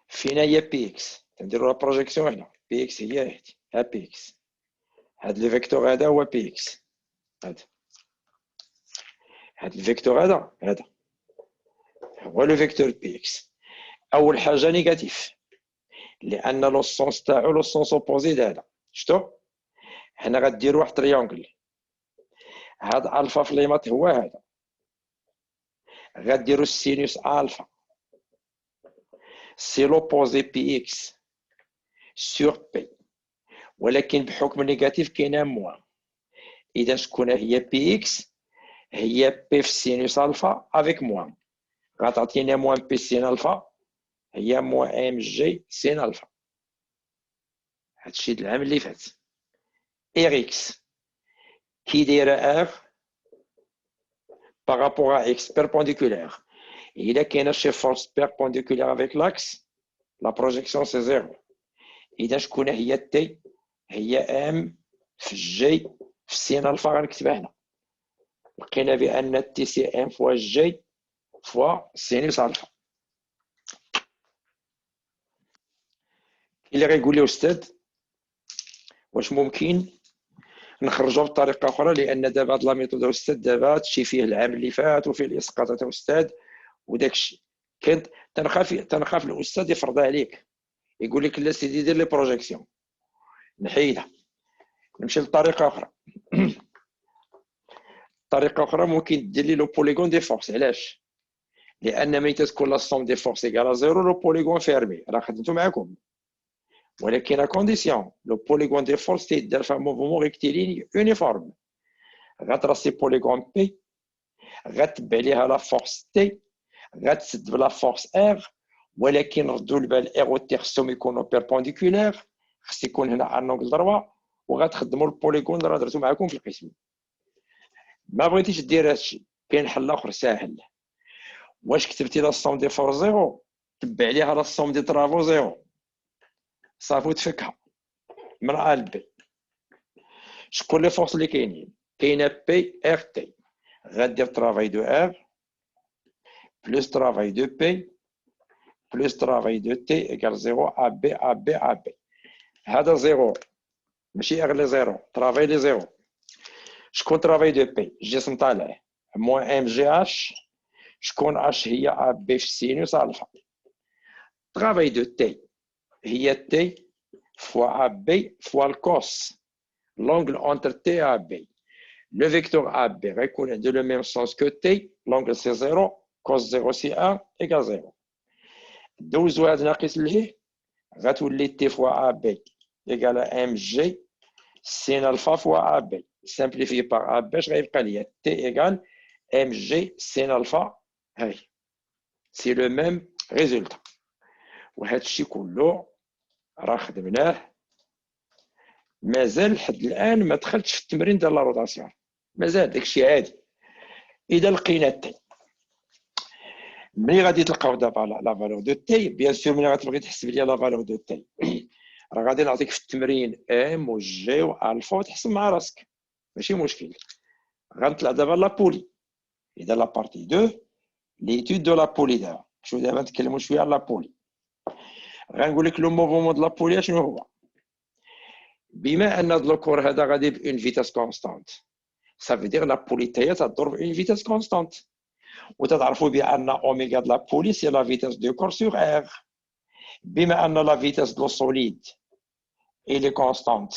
فينا هي بي اكس؟ تنديروا لا بروجيكسيون هنا. بي اكس هي هذه، ها بي اكس. هذا لو فيكتور هذا هو بي اكس. هذا الفيكتور هذا هو لو فيكتور بي اكس. اول حاجه نيجاتيف لان لو سونس تاعو لو سونس اوبوزي هذا. شفتو؟ حنا غاديروا واحد تريونغل. هاد الفا في ليمات هو هذا. غاديروا السينوس الفا. سي لوبوزي بي اكس سور بي، ولكن بحكم نيجاتيف كاينه موان. اذا شكون هي بي اكس؟ هي بي في سينوس الفا افيك موان، غتعطينا موان بي سين الفا هي موان ام جي سين الفا. هادشي د العام اللي فات. ار اكس كي دايره ار بارابور ا اكس بيربونديكولير. اذا كاينه شي فورس بيربونديكولير افيك لاكس لا بروجيكسيون سي زيرو. اذا شكون هي تي؟ هي ام في جي في سين الفا. غنكتبها هنا. لقينا بان تي سي ام فوا جي فوا سينوس الفا. اللي غيقول لي استاذ واش ممكن نخرجوا بطريقه اخرى؟ لان دابا هاد لا ميثود استاذ دابا هادشي فيه العام اللي فات وفيه الاسقاطات استاذ وداك الشيء. كنت تنخاف الاستاذ يفرضها عليك، يقول لك لا سيدي دير لي بروجيكسيون، نحيدها نمشي لطريقه اخرى. طريقه اخرى ممكن دير لي لو بوليغون دي فورس. علاش؟ لان ملي تكون لا سوم دي فورس ايكال زيرو لو بوليغون فيرمي. راه خدمتو معاكم. ولكن ا كونديسيون لو بوليغون دي فورس تيدار في موفمون ريكتيليني يونيفورم. غتراسي بوليغون بي، غتبع ليها لا فورس تي، غتسد بلا فورس ار، ولكن ردوا البال ار و تي خصهم يكونوا بيربونديكولير. خص يكون هنا ان انغل دروا، وغتخدموا البوليغون اللي راه درتو معاكم في القسم. ما بغيتيش دير هادشي، كاين حل اخر ساهل. واش كتبتي لا سوم دي فور زيرو تبع ليها لا سوم دي طرافو زيرو صافي وتفكها من ا ل بي. شكون لي فورس اللي كاينين؟ كاينه بي ار تي. غدير طرافاي دو ار بلس طرافاي دو بي بلس طرافاي دو تي ايكال زيرو ا بي ا بي ا بي. هذا زيرو ماشي ار لي زيرو، طرافاي لي زيرو. شكون طرافاي دو بي؟ جسم طالع موان ام جي اش. شكون اش؟ هي ا بي في سينوس الفا. طرافاي دو تي هي تي فوا ا بي فوا الكوس l'angle entre T et AB. Le vecteur AB غيكون عنده le même sens que T. L'angle c'est 0, cos 0 c'est 1 égale 0. دوزو هاد ناقص لهيه غتولي T fois AB égale à MG sin alpha fois AB. Simplifié par AB اش غيبقى ليا T égale MG sin alpha. هاي c'est le même résultat. وهادشي كله راه خدمناه. مازال لحد الان ما دخلتش في التمرين ديال لا روتاسيون، مازال داكشي عادي. اذا لقينا تي، ملي غادي تلقاو دابا لا فالور دو تي، بيان سور ملي غتبغي تحسب ليا لا فالور دو تي راه غادي نعطيك في التمرين ام و جي و الفا وتحسب مع راسك، ماشي مشكل. غنطلع دابا لابولي. اذا لا بارتي 2 ليتود دو لابولي دابا شو دابا نتكلموا شويه على لابولي. غنقول لك لو موفمون دو لابولي شنو هو. بما ان هاد الكور هذا غادي بون فيتاس كونستانت، صافي دير لابولي تاهي تضرب اون فيتاس كونستانت. وتعرفوا بان اوميغا de la poulie c'est la vitesse de corps sur r. بما ان la vitesse de l'eau solide elle est constante,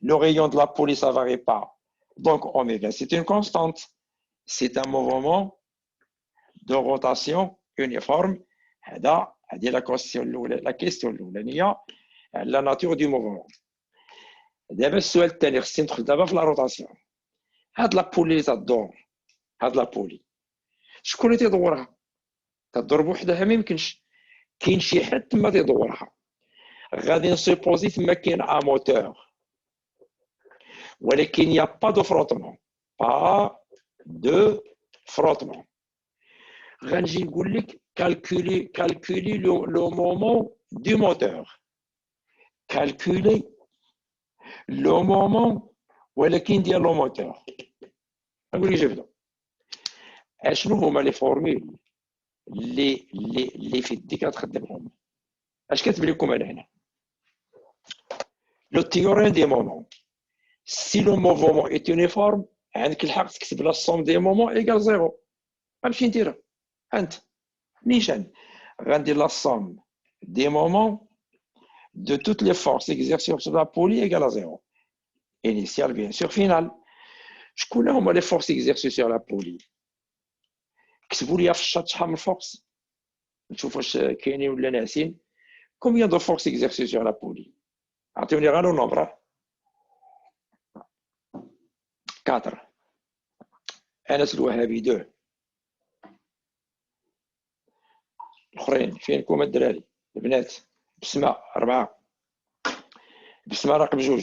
le rayon de la poulie ça varie pas, donc oméga c'est une constante. C'est un mouvement de rotation uniforme. هذه la question الاولانيه la nature du mouvement. دابا السؤال الثاني خصني ندخل دابا في لا روتاسيون. هاد لا بولي اللي تدور، هاد لا بولي شكون اللي تيدورها؟ تدور بوحدها؟ ما يمكنش، كاين شي حد تما تيدورها. غادي نسيبوزي تما كاين ا موتور، ولكن يا با دو فروتمون، با دو فروتمون. غنجي نقول لك كالكولي لو مومون دو موتور، كالكولي لو مومون ولكن ديال لو موتور. نقول لك جبدو اشنو هما لي فورمول اللي في يديك غتخدمهم. اش كتب لكم انا هنا؟ لو تيورين دي مومون. Si le mouvement est uniforme عندك الحق تكتب لا somme des moments égale 0. غنمشي نديرها انت نيشان. غندير la somme des moments de toutes les forces exercées sur la poulie égale à 0. Initial bien sûr final. شكون هما les forces exercées sur la poulie؟ كتبوا لي في الشات شحال من الفورس. نشوف واش كاينين ولا ناعسين. كومبيان دو فورس اكزيرسي سور لا بولي؟ عطيوني غير نومبر. 4. انس الوهابي 2. الاخرين فينكم الدراري البنات؟ بسمه 4. بسمه رقم 2.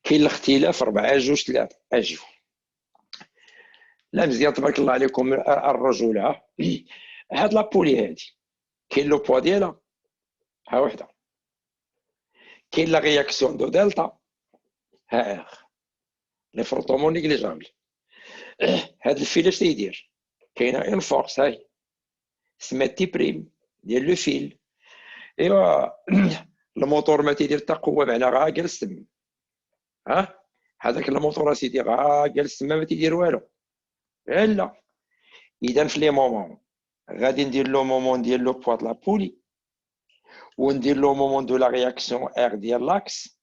كاين الاختلاف 4 2 3. اجيو. لا مزيان تبارك الله عليكم الرجوله. هاد لابولي هادي كاين لو بوا ديالها ها وحده، كاين لا رياكسيون دو دلتا ها اخ لي فروتومون نيجليجابل. هاد الفيل اش تيدير؟ كاينه اون فورس هاي سما تي بريم ديال لو فيل. ايوا الموتور ما تيدير حتى قوه، معنا غا جالس تما. ها هذاك الموتور اسيدي غا جالس تما ما تيدير والو. لا اذا في لي مومون غادي ندير لو مومون ديال لو بوا د لا بولي، وندير لو مومون دو لا رياكسيون ار ديال لاكس،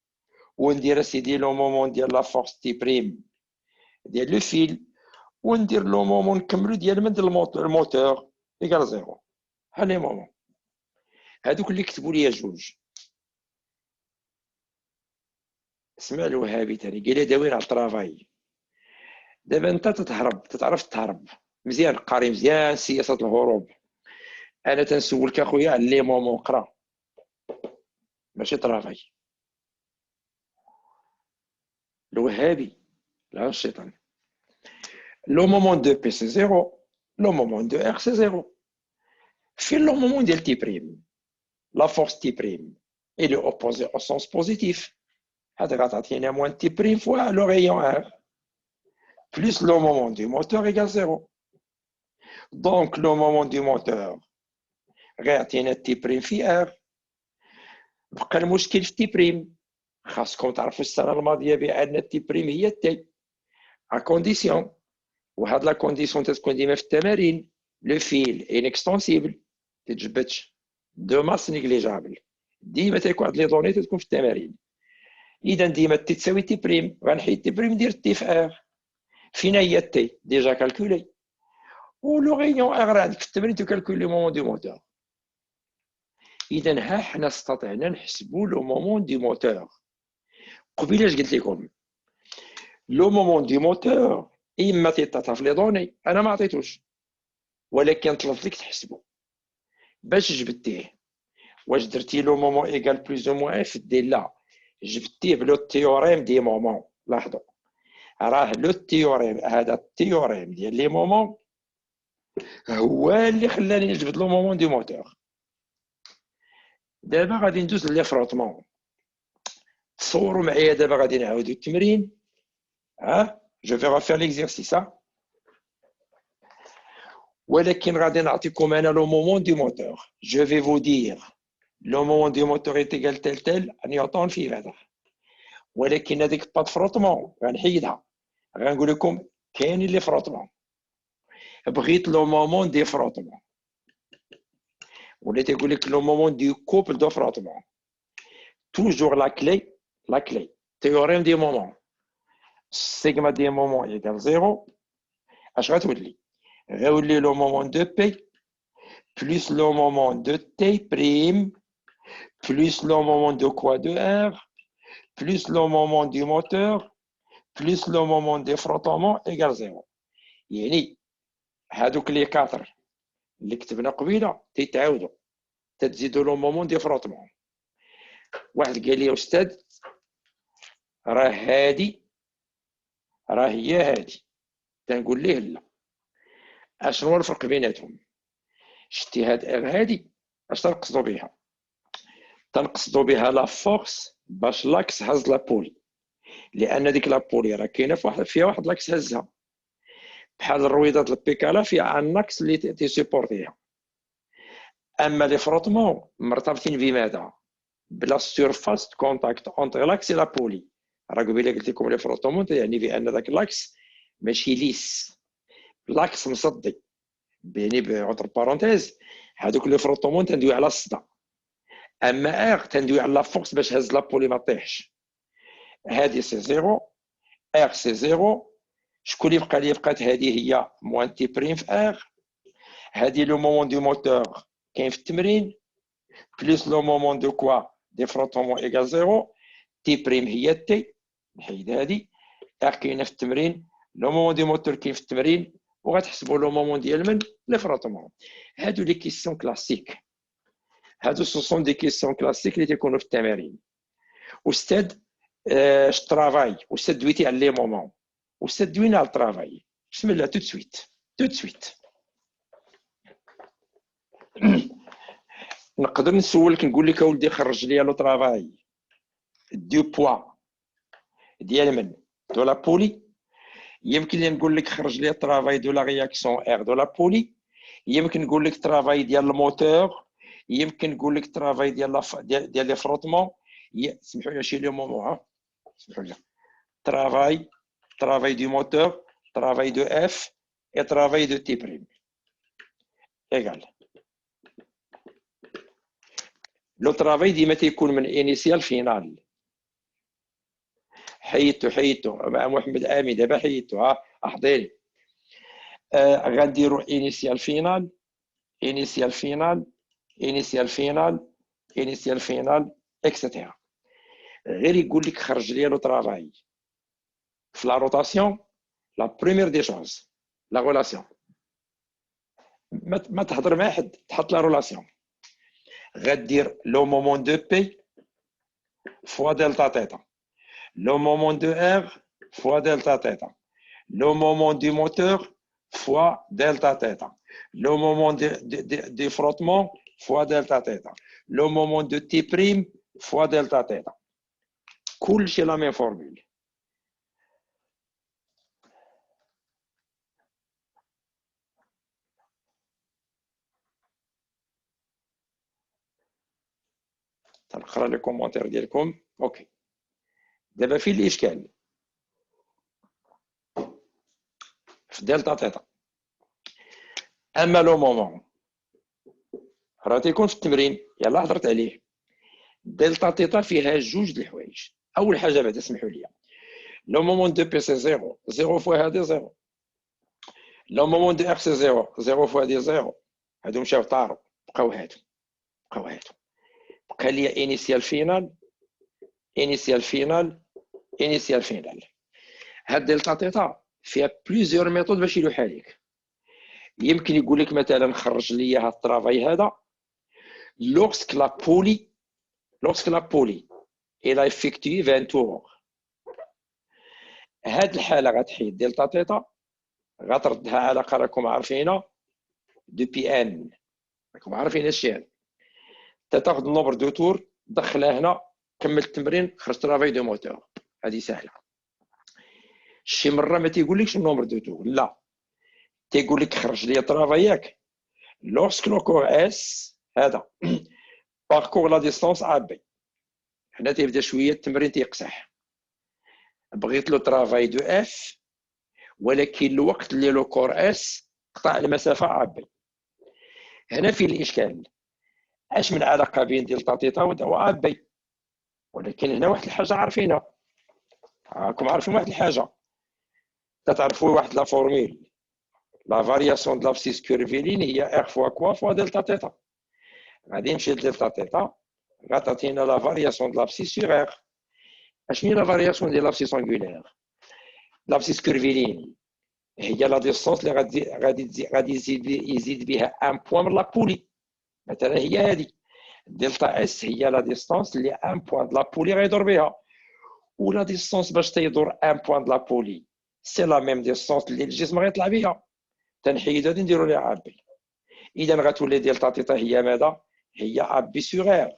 وندير اسيدي لو مومون ديال لا فورس تي بريم ديال لو فيل، وندير لو مومون نكملو ديال من الموتور ايكال زيرو. ها لي مومون هادوك اللي كتبوا لي جوج. اسمع الوهابي تاني قال لي داوين على الطرافاي. دابا انت تعرف تهرب مزيان، قاري مزيان سياسه الهروب. انا تنسولك اخويا على لي مومون قرا ماشي طرافاي. الوهابي لا الشيطان. لو مومون دو بي سي زيرو، لو مومون دو ار سي زيرو. في لو مومون ديال تي بريم لا فورس تي بريم il est opposé au sens positif. هذا غتعطينا موان تي بريم فوا لو rayon R plus le moment du moteur égale 0. Donc le moment du moteur غيعطينا تي بريم في R. بقى المشكل في تي بريم. خاصكم تعرفوا السنه الماضيه بان تي بريم هي تي ا كونديسيون، وهاد لا كونديسيون تتكون ديما في التمارين. لو فيل انكستونسيبل تتجبدش، دو ماس نيجليجابل ديما تيكون عند لي دوني تتكون في التمارين. اذا ديما تي تساوي تي بريم، غنحيد تي بريم ندير تي في ار. فين هي تي ديجا كالكولي، ولو غيون ار عندك في التمرين تكالكولي لو مومون دو موتور. اذا ها حنا استطعنا نحسبوا لو مومون دو موتور. قبيله اش قلت لكم؟ لو مومون دو موتور اما تيطاطا في لي دوني، انا ما عطيتوش ولكن طلبت لك تحسبه باش جبدتيه. واش درتي لو مومون ايكال بلوز او موان اف دي؟ لا، جبدتيه بلو تيوريم دي مومون. لاحظوا راه لو تيوريم، هذا التيوريم ديال لي مومون هو اللي خلاني نجبد لو مومون دي موتور. دابا غادي ندوز لي فروتمون. تصوروا معايا دابا غادي نعاودو التمرين. ها جو في رافير ليكزيرسيس ولكن غادي نعطيكم انا لو مومون دي موتور. جو في فو دير لو مومون دي موتور ايتيكال تل تل نيوتن في متر، ولكن هذيك با فروتمون غنحيدها. غنقول لكم كاينين لي فروتمون. بغيت لو مومون دي فروتمون، ولا تيقول لك لو مومون دي كوبل دو فروتمون. توجور لا كلي تيوريم دي مومون سيغما دي مومون ايكال زيرو. اش غتولي؟ غيولي لو مومون دو بي بلس لو مومون دو تي بريم plus le moment de quoi de R, plus le moment du moteur, plus le moment de frottement égale 0. يعني هادوك لي 4 اللي كتبنا قبيله تيتعاودوا، تتزيدوا لو مومون دي فروتمون. واحد قال لي استاذ راه هادي راه هي هادي. تنقول ليه لا. اشنو هو الفرق بيناتهم؟ شتي هاد ار هادي اش تنقصدوا بها؟ تنقصدوا بها لا فورس باش لاكس هز لا بولي، لان ديك لا بولي راه كاينه فيها واحد لاكس هزها، بحال الرويضات البيكالا فيها ان لاكس اللي تيسيبورتيها. اما لي فروتمون مرتبطين بماذا؟ بلا سيرفاس كونتاكت اونتر لاكس لا بولي. راه قبيله قلت لكم لي فروتمون يعني بان ذاك لاكس ماشي ليس، لاكس مصدي. يعني بونتر بارونتيز هذوك لي فروتمون تندوي على الصدى، اما ار تندوي على لا فورس باش هز لا بولي ما طيحش. هذه سي زيرو، ار سي زيرو. شكون اللي بقى لي؟ بقات هذه هي موان تي بريم في ار، هذه لو مومون دو موتور كاين في التمرين، بليس لو مومون دو كوا دي فروتومون ايكال زيرو، تي بريم هي تي، نحيد هذه، ار كاينه في التمرين، لو مومون دو موتور كاين في التمرين، وغتحسبوا لو مومون ديال من لي فروتومون. هادو لي كيسيون كلاسيك، هادو سوسون دي كيسيون كلاسيك اللي تيكونوا في التمارين. استاذ اش ترافاي، استاذ دويتي على لي مومون، استاذ دوينا على الترافاي. بسم الله، تو سويت تو سويت. نقدر نسولك نقول لك اولدي خرج لي لو ترافاي دو بوا ديال من دو لا بولي، يمكن لي نقول لك خرج لي الترافاي دو لا رياكسيون ار دو لا بولي، يمكن نقول لك ترافاي ديال الموتور، يمكن نقول لك ترافاي ديال لي فروتمون. سمحوا لي شي لي مومون، سمحوا لي. travail du moteur, travail de F et travail de T prime égal. Le travail ديما تيكون من initial final. حيدتو مع محمد امين دابا حيدتو، ها احضري. غنديرو initial final initial final initial final initial final etc. غير يقول لك خرج لي لو ترافاي في لا روتاسيون. لا بروميير دي شوز لا غولاسيون، ما تهضر مع حد، تحط لا رولاسيون. غدير لو مومون دو بي فوا دلتا تيتا، لو مومون دو ار فوا دلتا تيتا، لو مومون دو موتور فوا دلتا تيتا، لو مومون دي فروتمون فوا دلتا تيتا، لو مومون دو تي بريم فوا دلتا تيتا. كلشي لا ميم فورمول. تنقرا لي كومونتير ديالكم. اوكي، دابا فين الاشكال؟ في دلتا تيتا. اما لو مومون راه تيكون في التمرين، يلاه هضرت عليه. دلتا تيتا فيها جوج د الحوايج. اول حاجه بعدا اسمحوا لي، لو مومون دو بي سي زيرو، زيرو فوا هادي زيرو، لو مومون دو اف سي زيرو، زيرو فوا هادي زيرو. هادو مشاو طاروا، بقاو هادو. بقى لي انيسيال فينال انيسيال فينال انيسيال فينال. هاد دلتا تيتا فيها بليزيور ميثود باش يلوحها لك. يمكن يقول لك مثلا خرج لي هاد الطرافاي هذا لوغسك لا بولي الى افيكتيي 20 تور. هاد الحاله غتحيد دلتا تيتا، غتردها علاقه راكم عارفينها دو بي ان، راكم عارفين هادشي هذا. تاخذ النومبر دو تور دخلها هنا، كمل التمرين، خرج ترافاي دو موتور. هذه سهله. شي مره ما تيقولكش النومبر دو تور، لا، تيقول لك خرج لي ترافاياك لوغسك لو كور اس هذا باركور لا ديستونس ا بي. هنا تيبدا شويه التمرين تيقصح. بغيت لو ترافاي دو اف، ولكن الوقت اللي لو كور اس قطع المسافه ا بي. هنا فين الاشكال؟ اش من علاقه بين دلتا تيتا و بي؟ ولكن هنا واحد الحاجه عارفينها، راكم عارفين واحد الحاجه، تعرفوا واحد لا فورمول، لا فارياسيون دو لابسيس كيرفيلين هي ار فوا كوا فوا دلتا تيتا. غادي نمشي لدلتا تيتا، غتعطينا لا فارياسيون دو لابسيس سور ار. اشنو هي لا فارياسيون ديال لابسيس انغولير؟ لابسيس كيرفيلين هي لا ديستونس اللي غادي يزيد بها ان بوان من لا بولي. مثلا هي هذه دلتا اس، هي لا ديستونس اللي ان بوان د لا بولي غيدور بها، ولا ديستونس باش تيدور ان بوان د لا بولي سي لا ميم ديستونس اللي الجسم غيطلع بها. تنحيد هذه نديرو ليها ابي. اذا غتولي دلتا تيتا هي ماذا؟ هي ابي سور ار.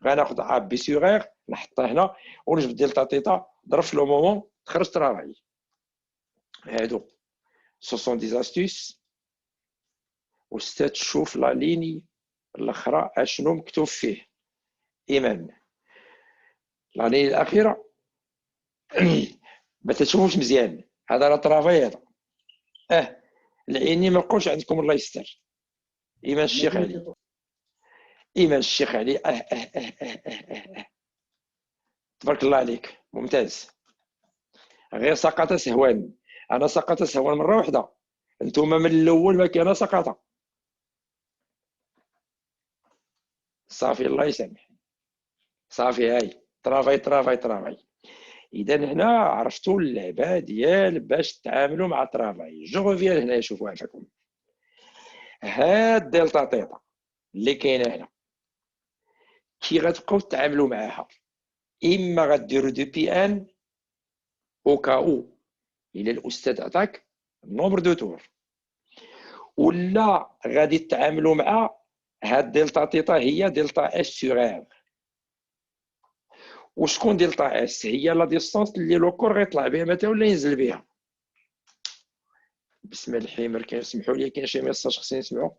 غناخذ ابي سور ار نحطها هنا، ونجبد دلتا تيتا ضرب في لو مومون تخرج ترافاي. هادو سوسون دي زاستيس. وستة تشوف لا ليني الاخرى اشنو مكتوب فيه. ايمان لا ليني الاخيره ما تشوفوش مزيان، هذا راه ترافاي هذا. العيني ما بقاوش عندكم، الله يستر. ايمان الشيخ علي، ايمان الشيخ علي. تبارك الله عليك، ممتاز. غير سقط سهوان. انا سقط سهوا مره واحده، انتم من الاول ما كان سقط. صافي الله يسامح. صافي هاي ترافاي ترافاي ترافاي. اذا هنا عرفتوا اللعبه ديال باش تتعاملوا مع ترافاي. جو ريفيان هنا شوفوا عافاكم. هاد دلتا تيتا اللي كاينه هنا كي غتبقاو تتعاملوا معاها، اما غديروا دو بي ان او كاو الى الاستاذ عطاك نومبر دو تور، ولا غادي تتعاملوا مع هاد دلتا تيتا هي دلتا اس سور ار. وشكون دلتا اس؟ هي لا ديستونس اللي لو كور غيطلع بها مثلا ولا ينزل بها. بسم الحمر كنسمحوا لي كاين شي ميساج خصني نسمعو.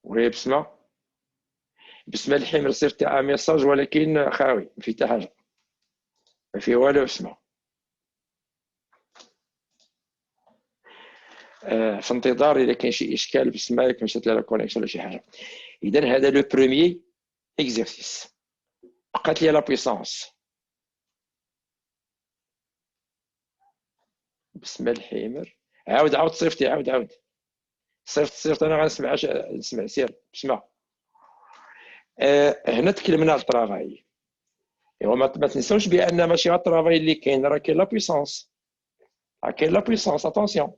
وي بسم الحمر صيفط ميساج ولكن خاوي ما فيه حتى حاجه، ما فيه والو. بسمه في انتظار اذا كاين شي اشكال بسمه ياك مشات لها كونيكسيون ولا شي حاجه. اذا هذا لو بروميي اكزرسيس. بقات لي لا بويسونس. بسم الحمر عاود صيفطي عاود صيفط انا غنسمع نسمع سير بسمه. هنا تكلمنا على الطرافاي. ما تنساوش بان ماشي غير الطرافاي اللي كاين، راه كاين لا بويسونس. كاين لا بويسونس اتونسيون.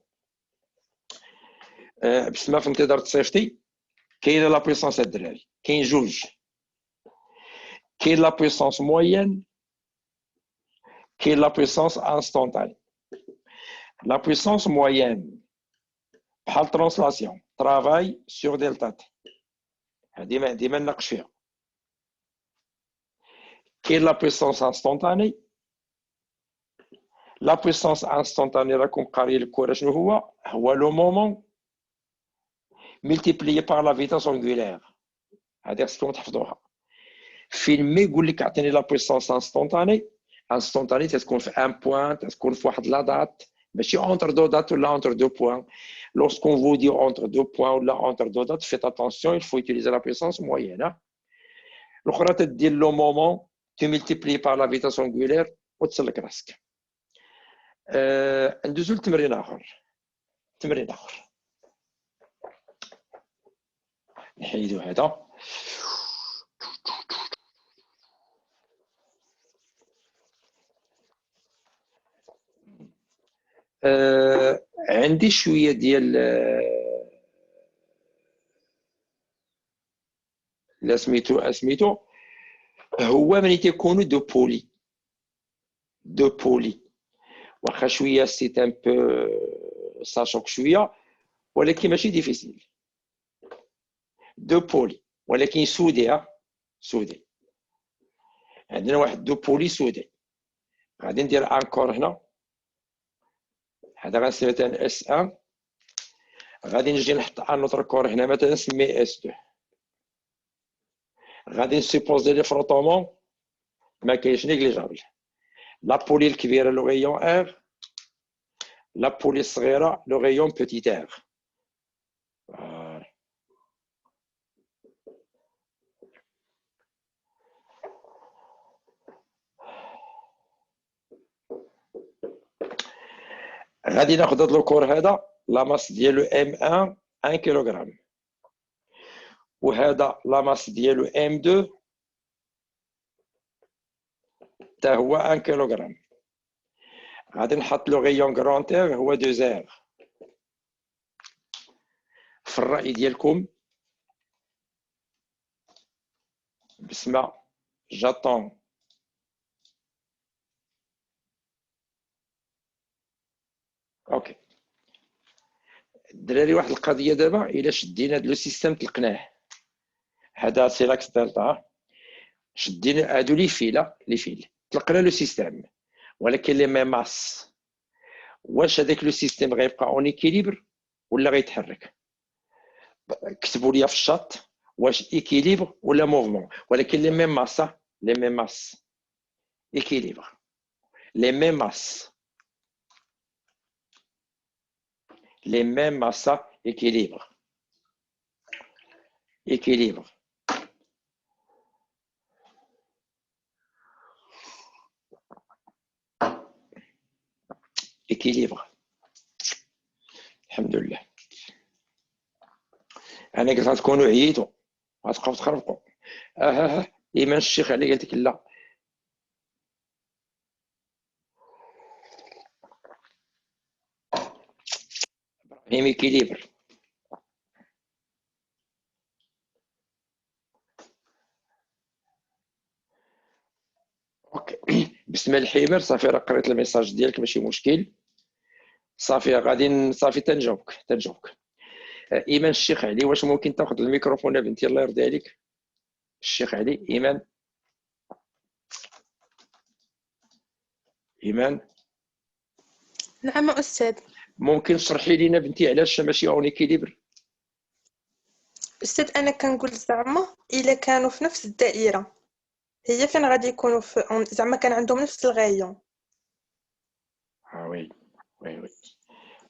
بسمه فين تقدر تصيفطي كاينه لا بويسونس الدراري، كاين جوج. كاين لا بويسونس موين، كاين لا بويسونس انستونتاني. لا بويسونس موين بحال ترانسلاسيون ترافاي سور دلتا تي، هذه ما نناقش فيها. كاين لا بويسونس انستونتاني. لا بويسونس انستونتاني راكم قاري الكره شنو هو لو مومون ملتيبليي بار لا فيتاس اونغولير. هذه خصكم تحفظوها. فين ما يقول لك اعطيني لا بويسونس انستونتاني تتكون في ان بوان، تتكون في واحد لا دات، ماشي اونتر دو دات ولا اونتر دو بوان. Lorsqu'on vous dit entre deux points ou là entre deux dates, faites attention, il faut utiliser la puissance moyenne. الاخرى تدير لو مومون tu multiplies par la vitesse angulaire وتسلك راسك. ندوزو لتمرين اخر. نحيدو هذا. عندي شويه ديال سميتو هو ملي تيكونوا دو بولي واخا شويه سيت ان بو ساشوك شويه ولكن ماشي ديفيسيل. دو بولي ولكن سودي. عندنا واحد دو بولي سودي. غادي ندير انكور هنا. هذا غنسمي مثلا اس 1. غادي نجي نحط ان اوتر كور هنا مثلا نسميه اس 2. غادي نسيبوزي لي فروتومون ما كاينش نيغليجابل. لا بولي الكبيره لو غيون ار، لا بولي الصغيره لو غيون بوتيت ار. غادي ناخذ هذا الكور هذا لا ماس ديالو ام 1 كيلوغرام، وهذا لا ماس ديالو ام 2 حتى هو 1 كيلوغرام. غادي نحط لو غيون كرونتير هو 2 زير. في الراي ديالكم بسمه جاتون. اوكي الدراري، واحد القضيه دابا الا شدينا هذا لو سيستيم طلقناه، هذا سيلاكس دلتا، شدينا هادو لي فيل طلقنا لو سيستيم، ولكن لي ميم ماس واش هذاك لو سيستيم غيبقى اون ايكيليبر ولا غيتحرك؟ كتبوا لي في الشات واش ايكيليبر ولا موفمون. ولكن لي ميم ماس ايكيليبر. لي ميم ماس équilibre. ايكيليبر. الحمد لله. انا قلت غتكونوا عييتوا غتبقاو تخربقوا. ايمان الشيخ علي قالت لك لا. ابراهيم ايكيليبر. اوكي. بسم الحمير صافي راه قريت الميساج ديالك ماشي مشكل. صافي غادي صافي تنجاوبك. ايمان الشيخ علي واش ممكن تاخذ الميكروفون بنتي الله يرضي عليك؟ الشيخ علي ايمان
نعم أستاذ.
ممكن تشرحي لينا بنتي علاش ماشي اون ايكيليبر؟
أستاذ أنا كنقول زعما إلا كانوا في نفس الدائرة هي فين غادي يكونوا زعما كان عندهم نفس الغاية.
وي وي وي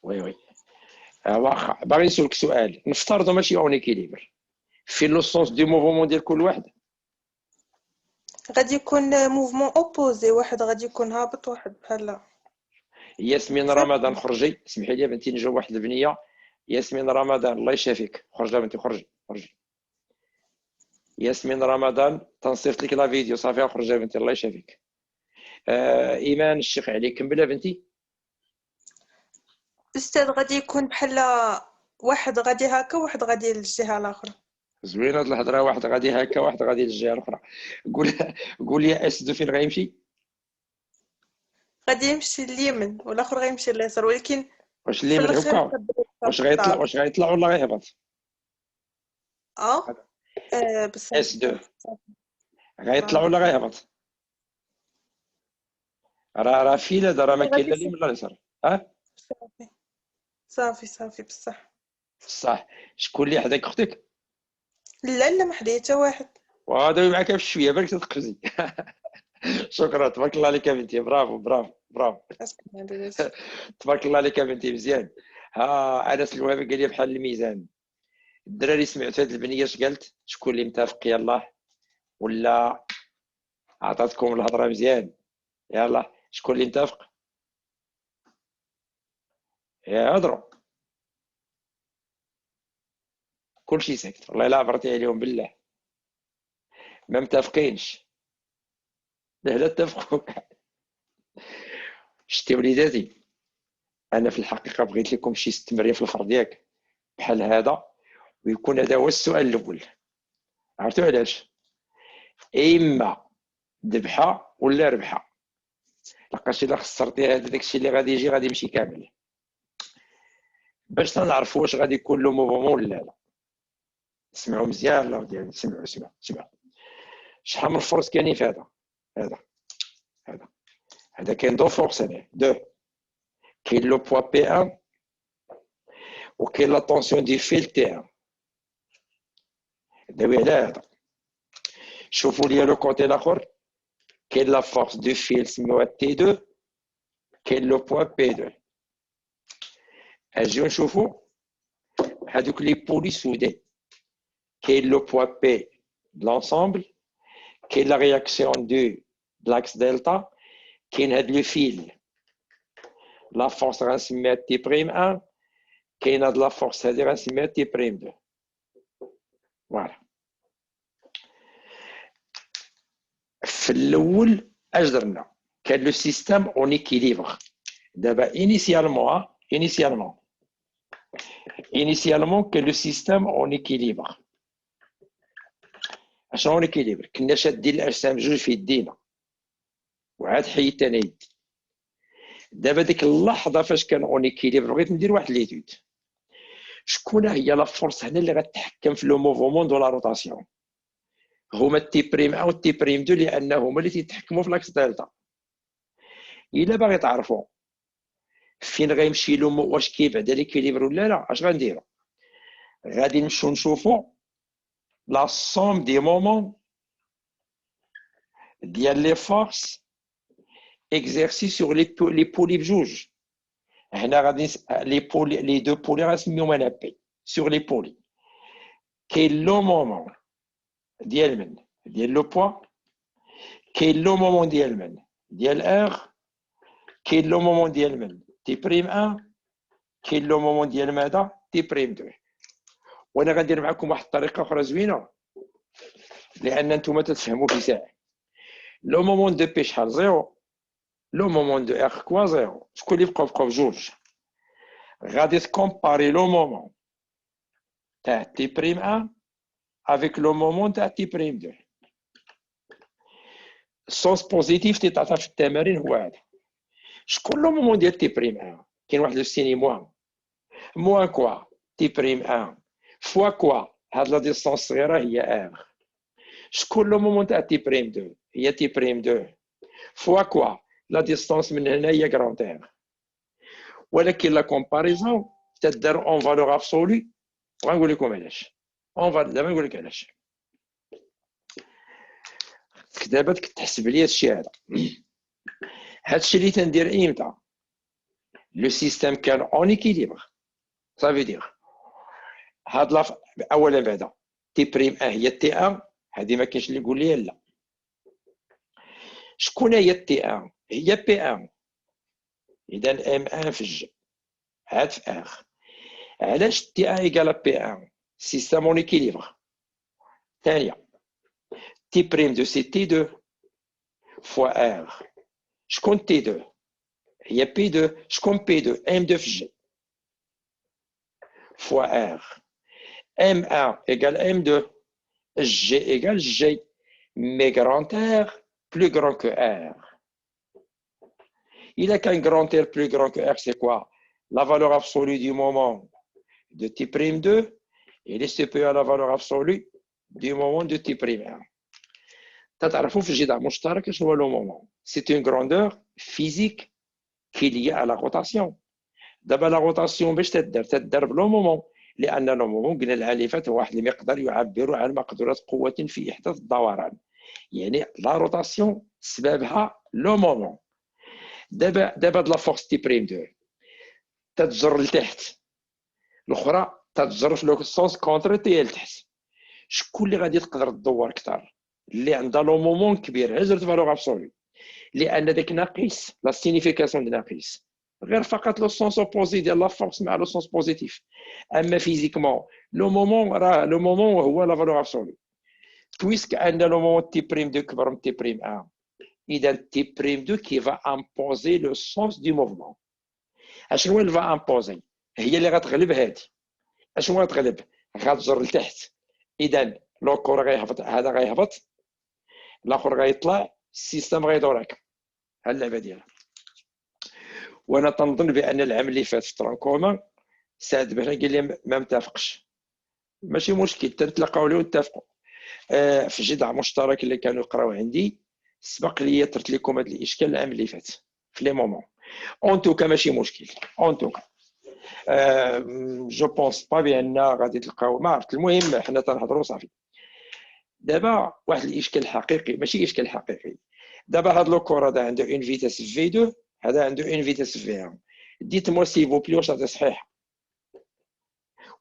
وي وي. واخا باغي نسولك سؤال. نفترضوا ماشي اون ايكيليبر في لو سونس دو موفمون ديال كل واحد.
غادي يكون موفمون اوبوزي، واحد غادي يكون هابط واحد بحال.
ياسمين رمضان خرجي. اسمحي لي بنتي نجاوب واحد البنيه. ياسمين رمضان الله يشافيك. خرجي بنتي خرجي. ياسمين رمضان تنصيفط لك لا فيديو صافي خرجي بنتي الله يشافيك. ايمان الشيخ علي كمل بنتي.
أستاذ غادي يكون بحال واحد غادي هكا واحد غادي للجهة الأخرى.
زوينه هاد الهضره. واحد غادي هكا واحد غادي للجهه الاخرى. قول لي اسدو فين غيمشي؟
غادي يمشي اليمين والآخر غيمشي اليسار، ولكن
واش اللي
في
من
الأخير
هكا واش غيطلع ولا غيهبط؟
بصح
اس 2
صافي
غيطلع ولا غيهبط؟ راه فيل هذا راه ما كاين
غادي
لا اليمين لا اليسار. ها
صافي بصح.
صح. شكون اللي حداك اختك؟
لا ما حدايا حتى واحد.
وهذا معاك في شويه بالك تتقفزي. شكرا تبارك الله عليك بنتي. برافو. تبارك الله عليك بنتي مزيان. انس الوهابي قال لي بحال الميزان. الدراري سمعت هاد البنيه اش قالت؟ شكون اللي متفق يلاه ولا عطاتكم الهضره مزيان؟ يلا شكون اللي متفق؟ يا هضروا كلشي ساكت. والله الا عبرتي عليهم بالله ما متفقينش. لا اتفقوا. شتي وليداتي انا في الحقيقه بغيت لكم شي 6 مريم في الفردياك بحال هذا ويكون هذا هو السؤال الاول. عرفتوا علاش؟ اما ذبحه ولا ربحه. لقاش الا خسرتي هذا داكشي اللي غادي يجي غادي يمشي كامل. باش تنعرفوا واش غادي يكون له موفمون ولا لا. اسمعوا مزيان الله ديالي. سمعوا شحال من الفرص كاينين في هذا كاين دو فورس. هنا دو كاين لو بوا بي 1 وكاين لا طونسيون دي فيل تي 1. داوي على هذا. شوفوا لي لو كوتي الاخر كاين لا فورس دو فيل سميوها تي 2 كاين لو بوا بي 2. اجيو نشوفوا هذوك لي بولي سودي. كاين لو بوا بي de l'ensemble كاين لا رياكسيون دو لاكس دلتا كاين هاد لو فيل لا فورس غنسميها تي بريم 1 كاين هاد لا فورس هادي غنسميها تي بريم 2. فوالا. في الاول اش درنا؟ كان لو سيستيم اون ايكيليبر. دابا initialement كان لو سيستيم اون ايكيليبر. اشنو اون ايكيليبر؟ كنا شادين الاجسام جوج في يدينا وعاد حيدت انا يدي. دابا ديك اللحظه فاش كان اون ايكيليبر بغيت ندير واحد ليتود. شكون هي لا فورس هنا اللي غتحكم في لو موفمون دو لا روتاسيون؟ هما تي بريم 1 و تي بريم 2 لان هما اللي تيتحكموا في لاكس دلتا. الا باغي تعرفوا فين غيمشي له واش كيبعد ليكيليبر ولا لا اش غنديروا؟ غادي نمشيو نشوفوا لا سوم دي مومون ديال لي فورس اكزيرسي سور لي بولي بجوج. هنا غادي لي بولي لي دو بولي غنسميهم انا بي سور لي بولي. كاين لو مومون ديال من ديال لو بوا كاين لو مومون ديال من ديال ار كاين لو مومون ديال من تي بريم 1 كاين لو مومون ديال ماذا تي بريم 2. وانا غندير معكم واحد الطريقه اخرى زوينه لان نتوما تتفهموا في ساعه. لو مومون دو بي شحال زيرو، لو مومون دو ار كوا زيرو، شكون اللي بقاو بجوج. غادي تكومباري لو مومون تاع تي بريم 1 افيك لو مومون تاع تي بريم 2. السونس بوزيتيف تيتعطى في التمارين هو هذا. شكون لو مومون ديال تي بريم 1؟ كاين واحد لو سيني موان كوا تي بريم 1 فوا كوا هاد لا ديستونس صغيره هي ار. شكون لو مومون تاع تي بريم 2؟ هي تي بريم 2 فوا كوا لا ديستونس من هنا هي كراند ار. ولكن لا كومباريزون تدار اون فالور ابسولي. غنقول لكم علاش. اون فالور دابا نقول لك علاش. دابا تحسب لي هادشي هذا. هادشي اللي تندير امتى؟ لو سيستيم كان اون ايكيليبر. صافي دير هاد اولا بعدا تي بريم 1 هي تي 1، هذه ما كاينش اللي يقول لي لا. شكون هي تي 1؟ هي بي 1. اذا ام 1 في ج عاد في ار. علاش تي 1 ايكال بي 1؟ سيستيم اون ايكيليبر. ثانيه تي بريم دو سي تي 2 فوا ار. شكون تي 2؟ هي بي 2. شكون بي 2؟ ام 2 في جي فوا ار. ام 1 ايكال ام 2. G égale G, mais grand R plus grand que R. Il a qu'un grand R plus grand que R, c'est quoi? La valeur absolue du moment de T'2 il est supérieur à la valeur absolue du moment de T'1. تعرفوا في الجدع مشترك شنو هو لو مومون؟ C'est une grandeur physique qui est liée à la rotation. دابا لا روتاسيون باش تدار بلو مومون، لان لو مومون قلنا العالفات هو واحد المقدار يعبر عن مقدرات قوه في احداث الدوران. يعني لا روتاسيون سببها لو مومون. دابا هاد لا فورس تي بريم 2 تتجر لتحت، الاخرى تتجر في لو سونس كونتر تي لتحت. شكون اللي غادي تقدر تدور اكثر؟ اللي عندها لو مومون كبير. عزرت فالور ابسولي، لان داك ناقص لا سينيفيكاسيون ديال ناقص غير فقط لو سونس اوبوزي ديال لا فورس مع لو سونس بوزيتيف. اما فيزيكمون لو مومون راه لو مومون هو لا فالور ابسولي. بويسك عندنا لو مومون تي بريم 2 كبر من تي بريم 1، اذا تي بريم 2 كي فا امبوزي لو سونس دو موفمون. اشنو اللي فا امبوزي؟ هي اللي غتغلب هادي. اشنو غتغلب؟ غتجر لتحت. اذا لو كور غيهبط، هذا غيهبط، الاخر غيطلع، السيستم غيدور هكا. ها اللعبه ديالها. وانا تنظن بان العام اللي فات في ترانكوما سعد باش قال لي ما متفقش. ماشي مشكل، تنتلاقاو ليه ونتفقوا. في جدع مشترك اللي كانوا يقراو عندي سبق لي درت لكم هذا الاشكال العام اللي فات في لي مومون. اون توكا ماشي مشكل. اون توكا جو بونس با بان غادي تلقاو، ما عرفت. المهم حنا تنهضروا صافي. دابا واحد الاشكال حقيقي، ماشي اشكال حقيقي. دابا هاد لو كور هذا عنده اون فيتاس في 2، هذا عنده اون فيتاس في 1. ديت موا سي فو بلي واش هذا صحيح؟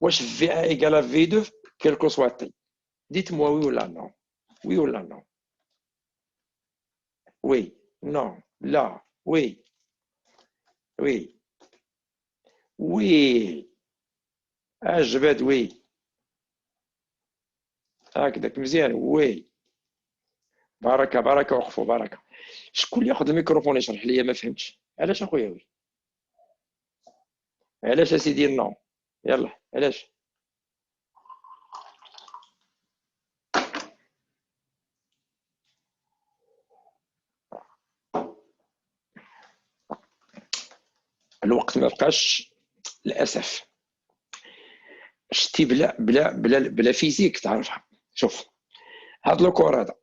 واش في 1 ايكال في 2 كيلكو سوا تي؟ ديت موا وي ولا نو؟ وي ولا نو؟ وي نو لا وي وي وي اجبد وي هكذاك مزيان. وي بركه بركه وقفوا بركه. شكون اللي ياخذ الميكروفون يشرح لي؟ ما فهمتش علاش اخويا. وي علاش اسيدي نو؟ يلا علاش؟ الوقت ما بقاش للاسف. شتي بلا فيزيك تعرفها. شوف هاد لو كور هذا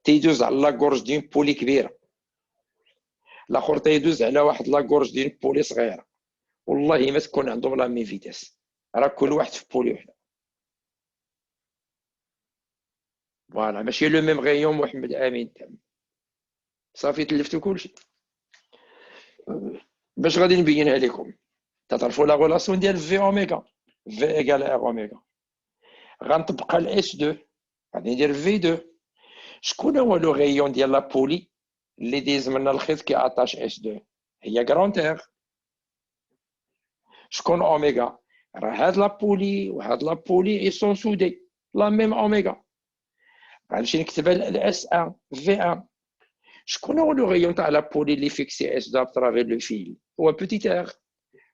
تيدوز على لاكورج ديال بولي كبيره، الاخر تيدوز على واحد لاكورج ديال بولي صغيره. والله ما تكون عندهم لا مي فيتاس، راه كل واحد في بولي وحده. فوالا ماشي لو ميم غيوم محمد امين. صافي تلفتو كلشي. باش غادي نبينها لكم. تعرفوا لا غولاسيون ديال في اوميغا، في ايكال ار اوميغا. غنطبق الاس 2 غادي ندير في 2. شكون هو لو غيون ديال لا بولي اللي دايز من الخيط كي اتاش اس 2؟ هي كرونتير. شكون اوميغا؟ راه هاد لابولي وهاد لابولي اي سون سودي لا ميم اوميغا. غنمشي نكتب الاس 1 في 1. شكون هو لو غيون تاع لابولي اللي فيكسي اس 2 بترافير لو فيل؟ هو بوتيت ار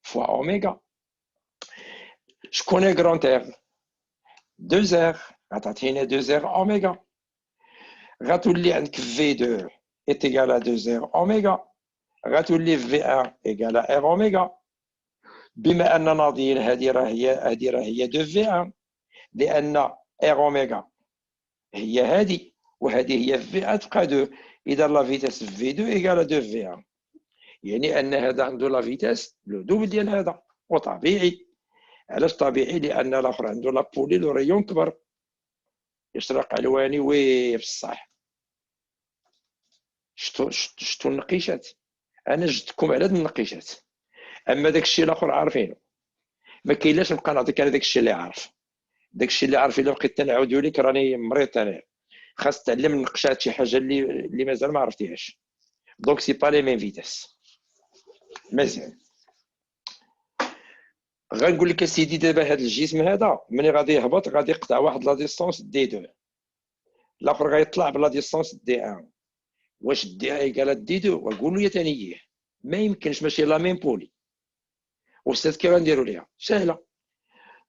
فوا اوميغا. شكون هي غران ار؟ 2 ار، غتعطينا 2 ار اوميغا. غتولي عندك في 2 est égal à 2 ار اوميغا، غتولي في 1 égal à ار اوميغا. بما ان ناضيين هذه راه هي 2 في 1 لان ار اوميغا هي هذه وهذه هي في 1 تبقى 2. اذا لا فيتاس في 2 ايكال 2 في 1، يعني ان هذا عنده لا فيتاس لو دوبل ديال هذا. وطبيعي. علاش طبيعي؟ لان الاخر عنده لابولي لو ريون كبر. يشرق الواني وي بصح. شتو النقيشات؟ انا جدتكم على هاد النقيشات، اما داك الشيء الاخر عارفينه. ما كاينلاش نبقى نعطيك انا داك الشيء اللي عارف. داك الشيء اللي عارف الا بقيت تنعاودو لك راني مريض انا. خاص تعلم نقشات شي حاجه اللي مازال ما عرفتيهاش. دونك سي با لي ميم فيتاس. مزيان. غنقول لك اسيدي دابا هذا الجسم هذا ملي غادي يهبط غادي يقطع واحد لا ديستونس دي 2، الاخر غيطلع بلا ديستونس دي 1. واش دي ايكال دي 2؟ وقولوا يا ثانيه ما يمكنش، ماشي لا ميم بولي. واستاذ كي غنديروا ليها؟ سهله.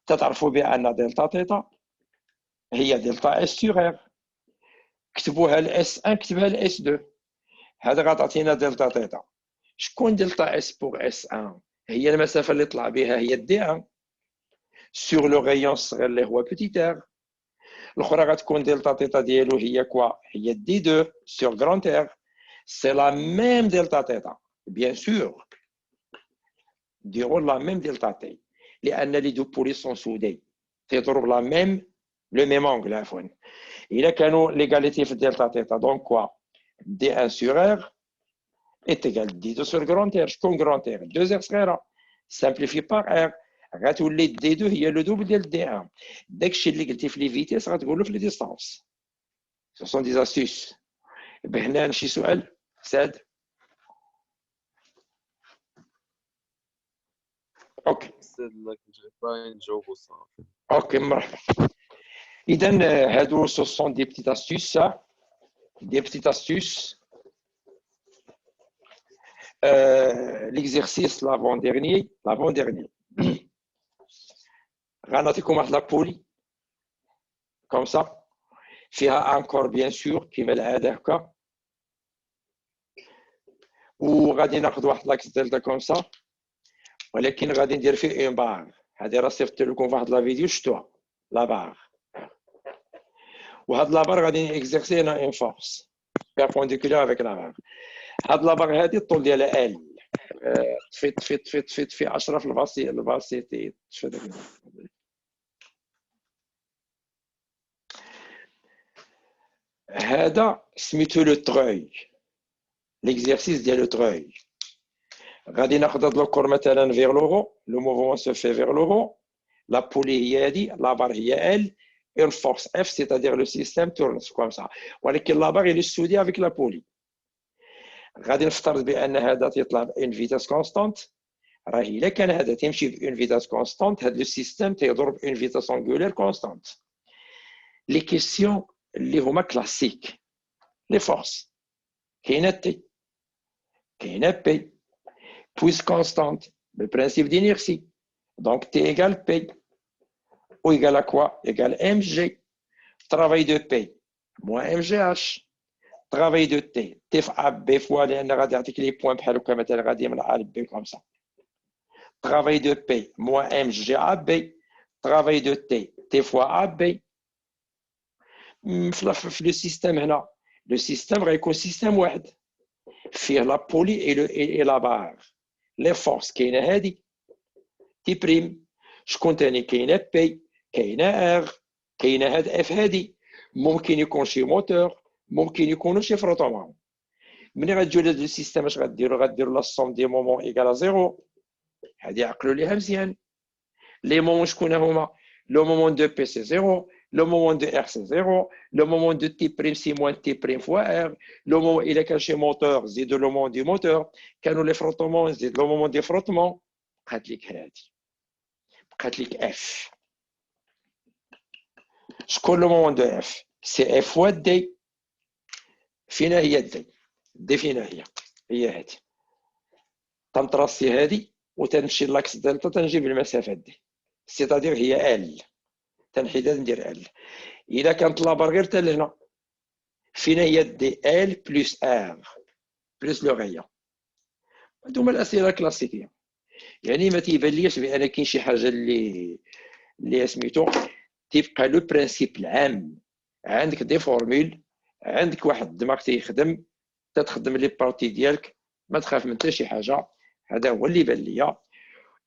تتعرفوا بان دلتا تيتا هي دلتا اس سور ار. كتبوها الاس 1 كتبها الاس 2. هذا غتعطينا دلتا تيتا. شكون دلتا اس بوغ اس 1؟ هي المسافه اللي طلع بها هي دي 1 سور لو غيون الصغير اللي هو بوتيت ار. الاخرى غتكون دلتا تيتا ديالو هي كوا؟ هي دي 2 سور غراند ار. سي لا ميم دلتا تيتا بيان سور. ديروا لا ميم دلتا تي لان لي دو بولي سون سودي تيضرب لا ميم لو ميم انغل. عفوا الا كانوا ليغاليتي في دلتا تيتا دونك كوا؟ دي 1 سور ار est égal دي 2 sur grand R. شكون grand R؟ 2 R صغيره. سامبليفي بار R غتولي دي 2 هي لو دوبل ديال دي 1. داكشي اللي قلتي في لي فيتيس غتقولو في لي ديستانس. سو سون دي استيس. بهنا شي سؤال سعد؟ اوكي
نجاوبو صافي.
اوكي مرحبا. اذا هادو سو سون دي بتيت استيس. دي بتيت استيس. l'exercice l'avant-dernier غنعطيكم واحد لابولي كوم سا فيها انكور بيان سور كيما العاده هكا، وغادي ناخذ واحد لاكس دلتا كوم سا، ولكن غادي ندير فيه اون باغ. هذه راه صيفط لكم في واحد لا فيديو شفتوها لا باغ، وهاد لا باغ غادي اكزيرسي هنا اون فورس بيربونديكولار افيك لا باغ. هاد لا باغ هادي الطول ديالها ال في 10 في الفاسيتي. هذا سميتو لو تروي، ليكزيرسيس ديال لو تروي. غادي ناخذ هاد الكور مثلا فيغ لوغو، لو موفمون سو في فيغ لوغو، لا بولي هي هادي، لا بار هي ال، اون فورس اف سيتادير لو سيستيم تورنس كوم سا، ولكن لا بار il est soudé avec la بولي. غادي نفترض بان هذا تيطلع بان فيتاس كونستانت. راه الا كان هذا تيمشي بان فيتاس كونستانت هذا لو سيستيم تيضرب ان فيتاس انغولير كونستانت. لي كيسيون اللي هما كلاسيك لي فورس كاينه تي كاينه بي بويس كونستانت بالبرانسيب دينيرسي دونك تي ايغال بي او ايغال ا كوا؟ ايغال ام جي travail de P moins MGH travail de T T في A B fois لأن غادي يعطيك لي بوان بحال هكا مثلا غادي من A ل B كوم سا. travail de P moins MG A B travail de T T fois A B. في لو سيستيم هنا لو سيستيم غيكون سيستيم واحد فيه لا بولي اي لا بار. لي فورس كاينه هادي تي بريم، شكون تاني؟ كاينه بي، كاينه ار، كاينه هاد اف هادي، ممكن يكون شي موتور، ممكن يكونوا شي فروتومون. ملي غتجيو لهاد السيستيم اش غديروا لا سوم دي مومون ايكال زيرو. هادي عقلوا ليها مزيان. لي مومون شكون هما؟ لو مومون دو بي سي زيرو، لو مومون دو ار سي زيرو، لو مومون دو تي بريم سي موان تي بريم فوا ار، لو مومون الا كان شي موتور زيدوا لو مومون دو موتور، كانوا لي فروتومون زيد لو مومون دي فروتمون. قالت لك هادي قالت لك اف. شكون لو مومون دو اف؟ سي اف فوا دي. فينا هي دي؟ دي فينا هي هادي. تنطراسي هادي وتنمشي لاكس دلتا تنجيب المسافه دي، سيتادير هي ال. تنحيدها ندير ال. اذا كانت لابار غير حتى لهنا، فينا هي دي ال بلس ار بلس لو غيا. هادو هما الاسئله الكلاسيكيه. يعني ما تيبان ليش بان كاين شي حاجه اللي سميتو تيبقى لو برانسيب العام. عندك دي فورمول، عندك واحد الدماغ تيخدم، تتخدم لي بارتي ديالك، ما تخاف من حتى شي حاجه. هذا هو اللي بان ليا.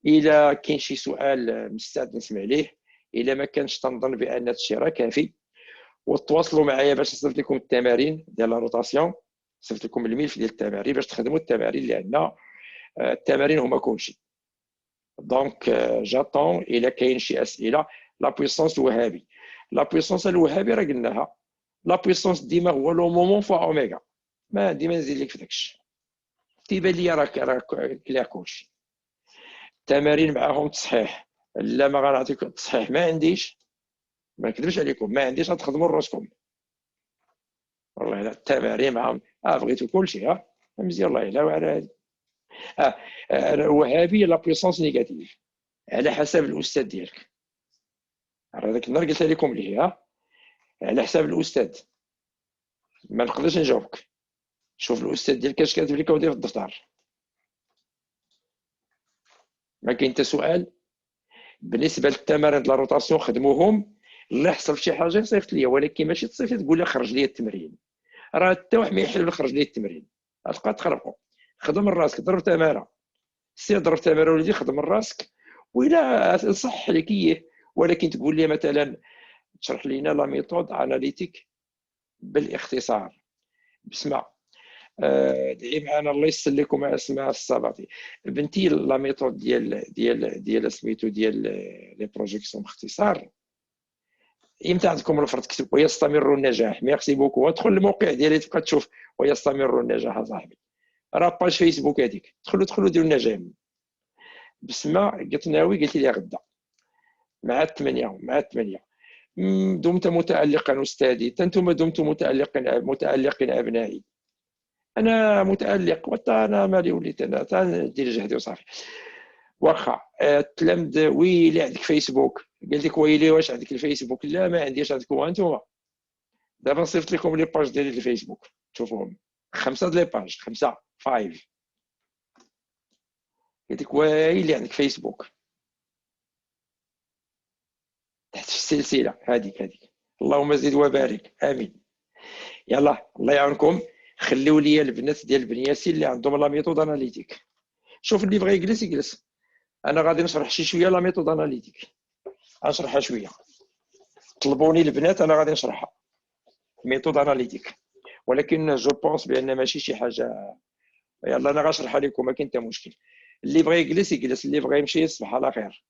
الا كاين شي سؤال مستعد نسمع ليه، الا ما كانش تنظن بان هادشي راه كافي. وتواصلوا معايا باش نصيفط لكم التمارين ديال لا روتاسيون، صيفط لكم الملف ديال التمارين باش تخدموا التمارين اللي عندنا. التمارين هما كلشي. دونك جاتون الا كاين شي اسئله. لا بويسونس الوهابي، لا بويسونس الوهابي راه قلناها. لا بويسونس ديما هو لو مومون فوا اوميغا. ما ديما نزيد لك في داكشي. تيبان لي راه كلير كلشي. التمارين معاهم تصحيح. لا ما غنعطيك التصحيح ما عنديش، ما نكذبش عليكم ما عنديش. غتخدموا راسكم والله. لا التمارين معاهم بغيتو كلشي. مزيان الله يلا على هادي. الوهابي لا بويسونس نيجاتيف على حسب الاستاذ ديالك. راه داك النهار قلت لكم ليه على حساب الاستاذ. ما نقدرش نجاوبك. شوف الاستاذ ديالك اش كاتب لك ودير في الدفتر. ما كاين حتى سؤال. بالنسبه للتمارين ديال الروتاسيون خدموهم. اللي حصل شي حاجه صيفط ليا، ولكن ماشي تصيفط تقول لي خرج لي التمرين. راه حتى واحد ما يحلم يخرج لي التمرين. غتبقى تخربقوا. خدم من راسك، ضرب تماره. سير ضرب تماره وليدي، خدم من راسك. وإلا صح لك اييه، ولكن تقول لي مثلا تشرح لينا لا ميثود اناليتيك بالاختصار. بسمع دعي معنا الله يسر لكم اسماء الصباطي. بنتي لا ميثود ديال سميتو ديال لي بروجيكسيون باختصار. امتى عندكم الفرد كتب ويستمر النجاح. ميرسي بوكو. ادخل الموقع ديالي تبقى تشوف ويستمر النجاح صاحبي. راه باج فيسبوك هذيك. دخلوا ديروا النجاح. بسمة قلت ناوي، قلت لي غدا مع 8 مع 8. دمت متألقا أستاذي. أنتم دمتم متألقين أبنائي. أنا متألق أنا مالي وليت أنا ندير جهدي وصافي. واخا تلمد ويلي عندك فيسبوك. قلت لك ويلي واش عندك الفيسبوك؟ لا ما عنديش. عندكم أنتم. دابا نصيفط لكم لي باج ديالي الفيسبوك تشوفوهم. 5 لي باج، 5 قلت لك ويلي عندك فيسبوك تحت في السلسله هذيك. اللهم زد وبارك امين. يلا الله يعاونكم. خليو لي البنات ديال بنياسي اللي عندهم لا ميثود اناليتيك. شوف اللي بغى يجلس يجلس. انا غادي نشرح شي شويه لا ميثود اناليتيك. غنشرحها شويه. طلبوني البنات انا غادي نشرحها ميثود اناليتيك. ولكن جو بونس بان ماشي شي حاجه. يلا انا غنشرحها لكم ما كاين حتى مشكل. اللي بغى يجلس يجلس، اللي بغى يمشي يصبح على خير.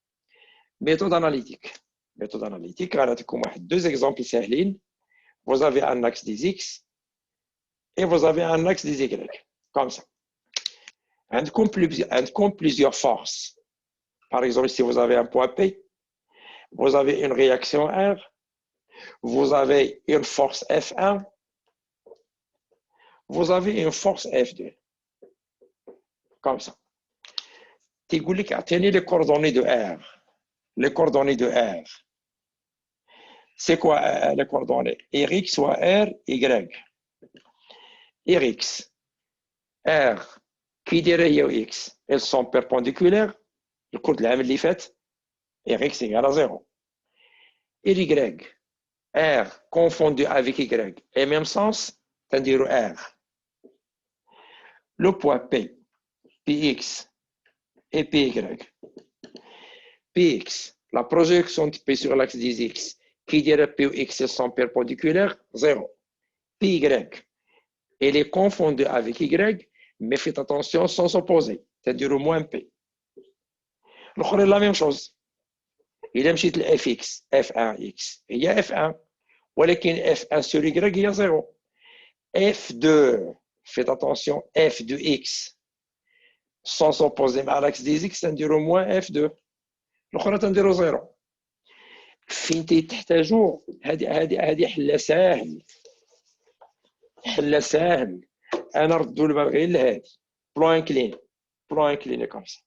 ميثود اناليتيك. ميثود اناليتيك غنعطيكم واحد دو زيكزامبل ساهلين. Vous avez un axe des X et vous avez un axe des Y. Comme ça. عندكم plusieurs forces. Par exemple, si vous avez un point P, vous avez une réaction R, vous avez une force F1, vous avez une force F2. Comme ça. تيقول لك اعطيني les coordonnées de R. Les coordonnées de R. C'est quoi les coordonnées? Rx soit R, Y. Rx, R, qui dirait X? Elles sont perpendiculaires. Le cours de العام اللي فات Rx égale à 0. Y, R confondu avec Y et même sens, c'est-à-dire R. Le poids P, Px et Py. Px, la projection de P sur l'axe des X, qui dirait P ou X sont perpendiculaires, 0. Py, elle est confondue avec Y, mais faites attention sans s'opposer, c'est-à-dire au moins P. الأخرى la même chose. إذا مشيت ل Fx, F1x هي F1 ولكن F1 sur Y هي 0. F2, faites attention, F2x sans s'opposer à l'axe des X, c'est-à-dire au moins F2. الاخرى تنديرو زيرو. فين تحتاجوا هذه حل ساهل، حل ساهل. انا ردوا البال غير لهادي بلان كليني، بلان كليني كومسا.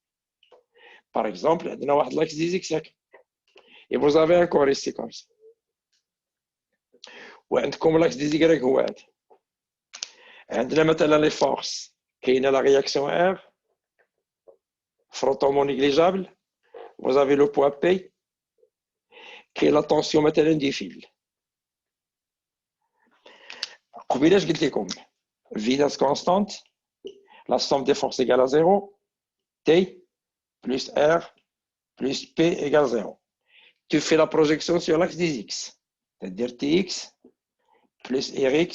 باغ اكزومبل عندنا واحد لاكس دي زيكس هكا، اي فوز افي ان كور ايسي كومسا، وعندكم لاكس دي زيكغيك هو هذا. عندنا مثلا لي فورس، كاينه لا رياكسيون ار فروتومون نيجليجابل، فوز افي لو بوا بي، كاين لا طونسيون مثلا دي فيل. قبيلاش قلت لكم vitesse constante, la somme des forces égale à 0, T plus R plus P égale 0. Tu fais la projection sur l'axe des X, c'est-à-dire Tx plus Rx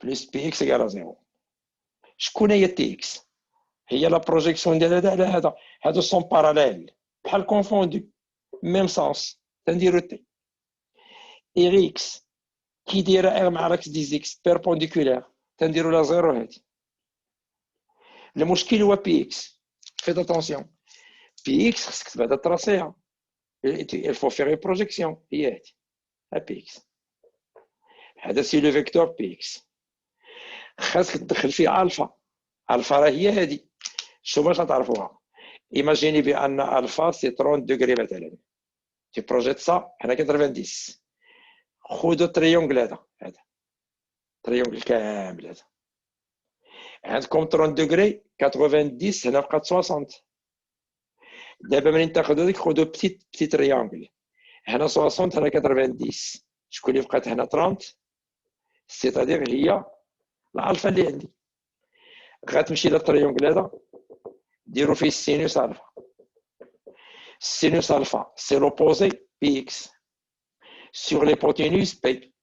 plus Px égale à 0. شكون هي Tx؟ هي la projection ديال هذا على هذا، هادو sont parallèles بحال confondus même sens، تنديرو T. Rx كي دايره R مع l'axe des X perpendiculaire، تنديرو لا 0 هادي. المشكل هو بي اكس. فيت اتونسيون، بي اكس خصك تبدا تراسيها، الفو فيغ بروجيكسيون. هي هادي بي اكس، هذا سي لو فيكتور بي اكس. خاصك تدخل فيه الفا، الفا راه هي هادي. شو باش تعرفوها؟ ايماجيني بان الفا سي 30 دوغري مثلا، تي بروجيت سا هنا 90. خذوا التريونغل هذا تريونغل كامل هذا، عندكم 30 دوغري 90 هنا بقات 60. دابا منين تاخذوا هذيك خذوا بتي تريونغل، هنا 60 هنا 90. شكون اللي بقات هنا 30؟ سيتادير هي الالفا اللي عندي. غتمشي للتريونغل هذا ديروا فيه السينوس الفا. السينوس الفا سي لوبوزي بي اكس سور ليبوتينوس بي.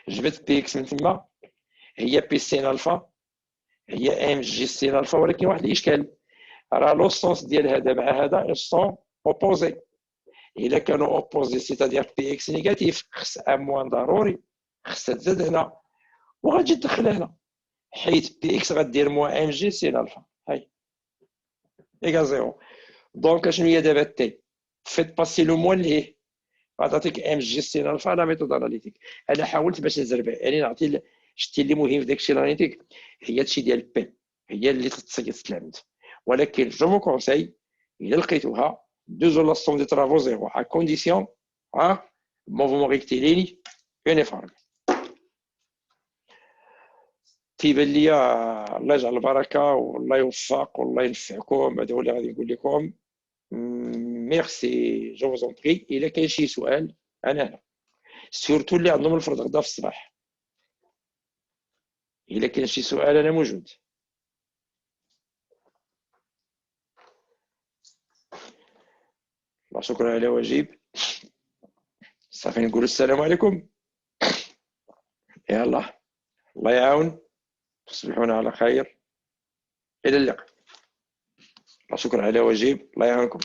جبت بي اكس من تما، هي بي سين الفا هي ام جي سين الفا، ولكن واحد الاشكال، راه لو سونس ديال هذا مع هذا سون اوبوزي. الا كانوا اوبوزي سيتادير بي اكس نيجاتيف، خص ام موان ضروري، خصها تزاد هنا وغتجي تدخل هنا، حيت بي اكس غدير موان ام جي سين الفا هاي ايكال زيرو. دونك شنو هي دابا تي؟ فيت باسي لو موان ليه غتعطيك ام جي سين الفا لا ميثود اناليتيك. انا حاولت باش نزربها، يعني نعطي شتي اللي مهم في داكشي الاناليتيك هي هادشي ديال بي، هي اللي تتلامد. ولكن جو مو كونساي الا لقيتوها دوزو لا سوم دي ترافو زيرو ا كونديسيون موفمون ريكتيليني يونيفورم. تيبان ليا الله يجعل البركه والله يوفق والله ينفعكم. هذا هو اللي غادي نقول لكم. ميرسي جو فوز اون بري. الا كاين شي سؤال انا هنا، سورتو اللي عندهم الفرض غدا في الصباح. الا كاين شي سؤال انا موجود. لا شكرا على واجب. صافي نقول السلام عليكم. يلا الله يعاون، تصبحون على خير، الى اللقاء. لا شكرا على واجب، الله يعاونكم.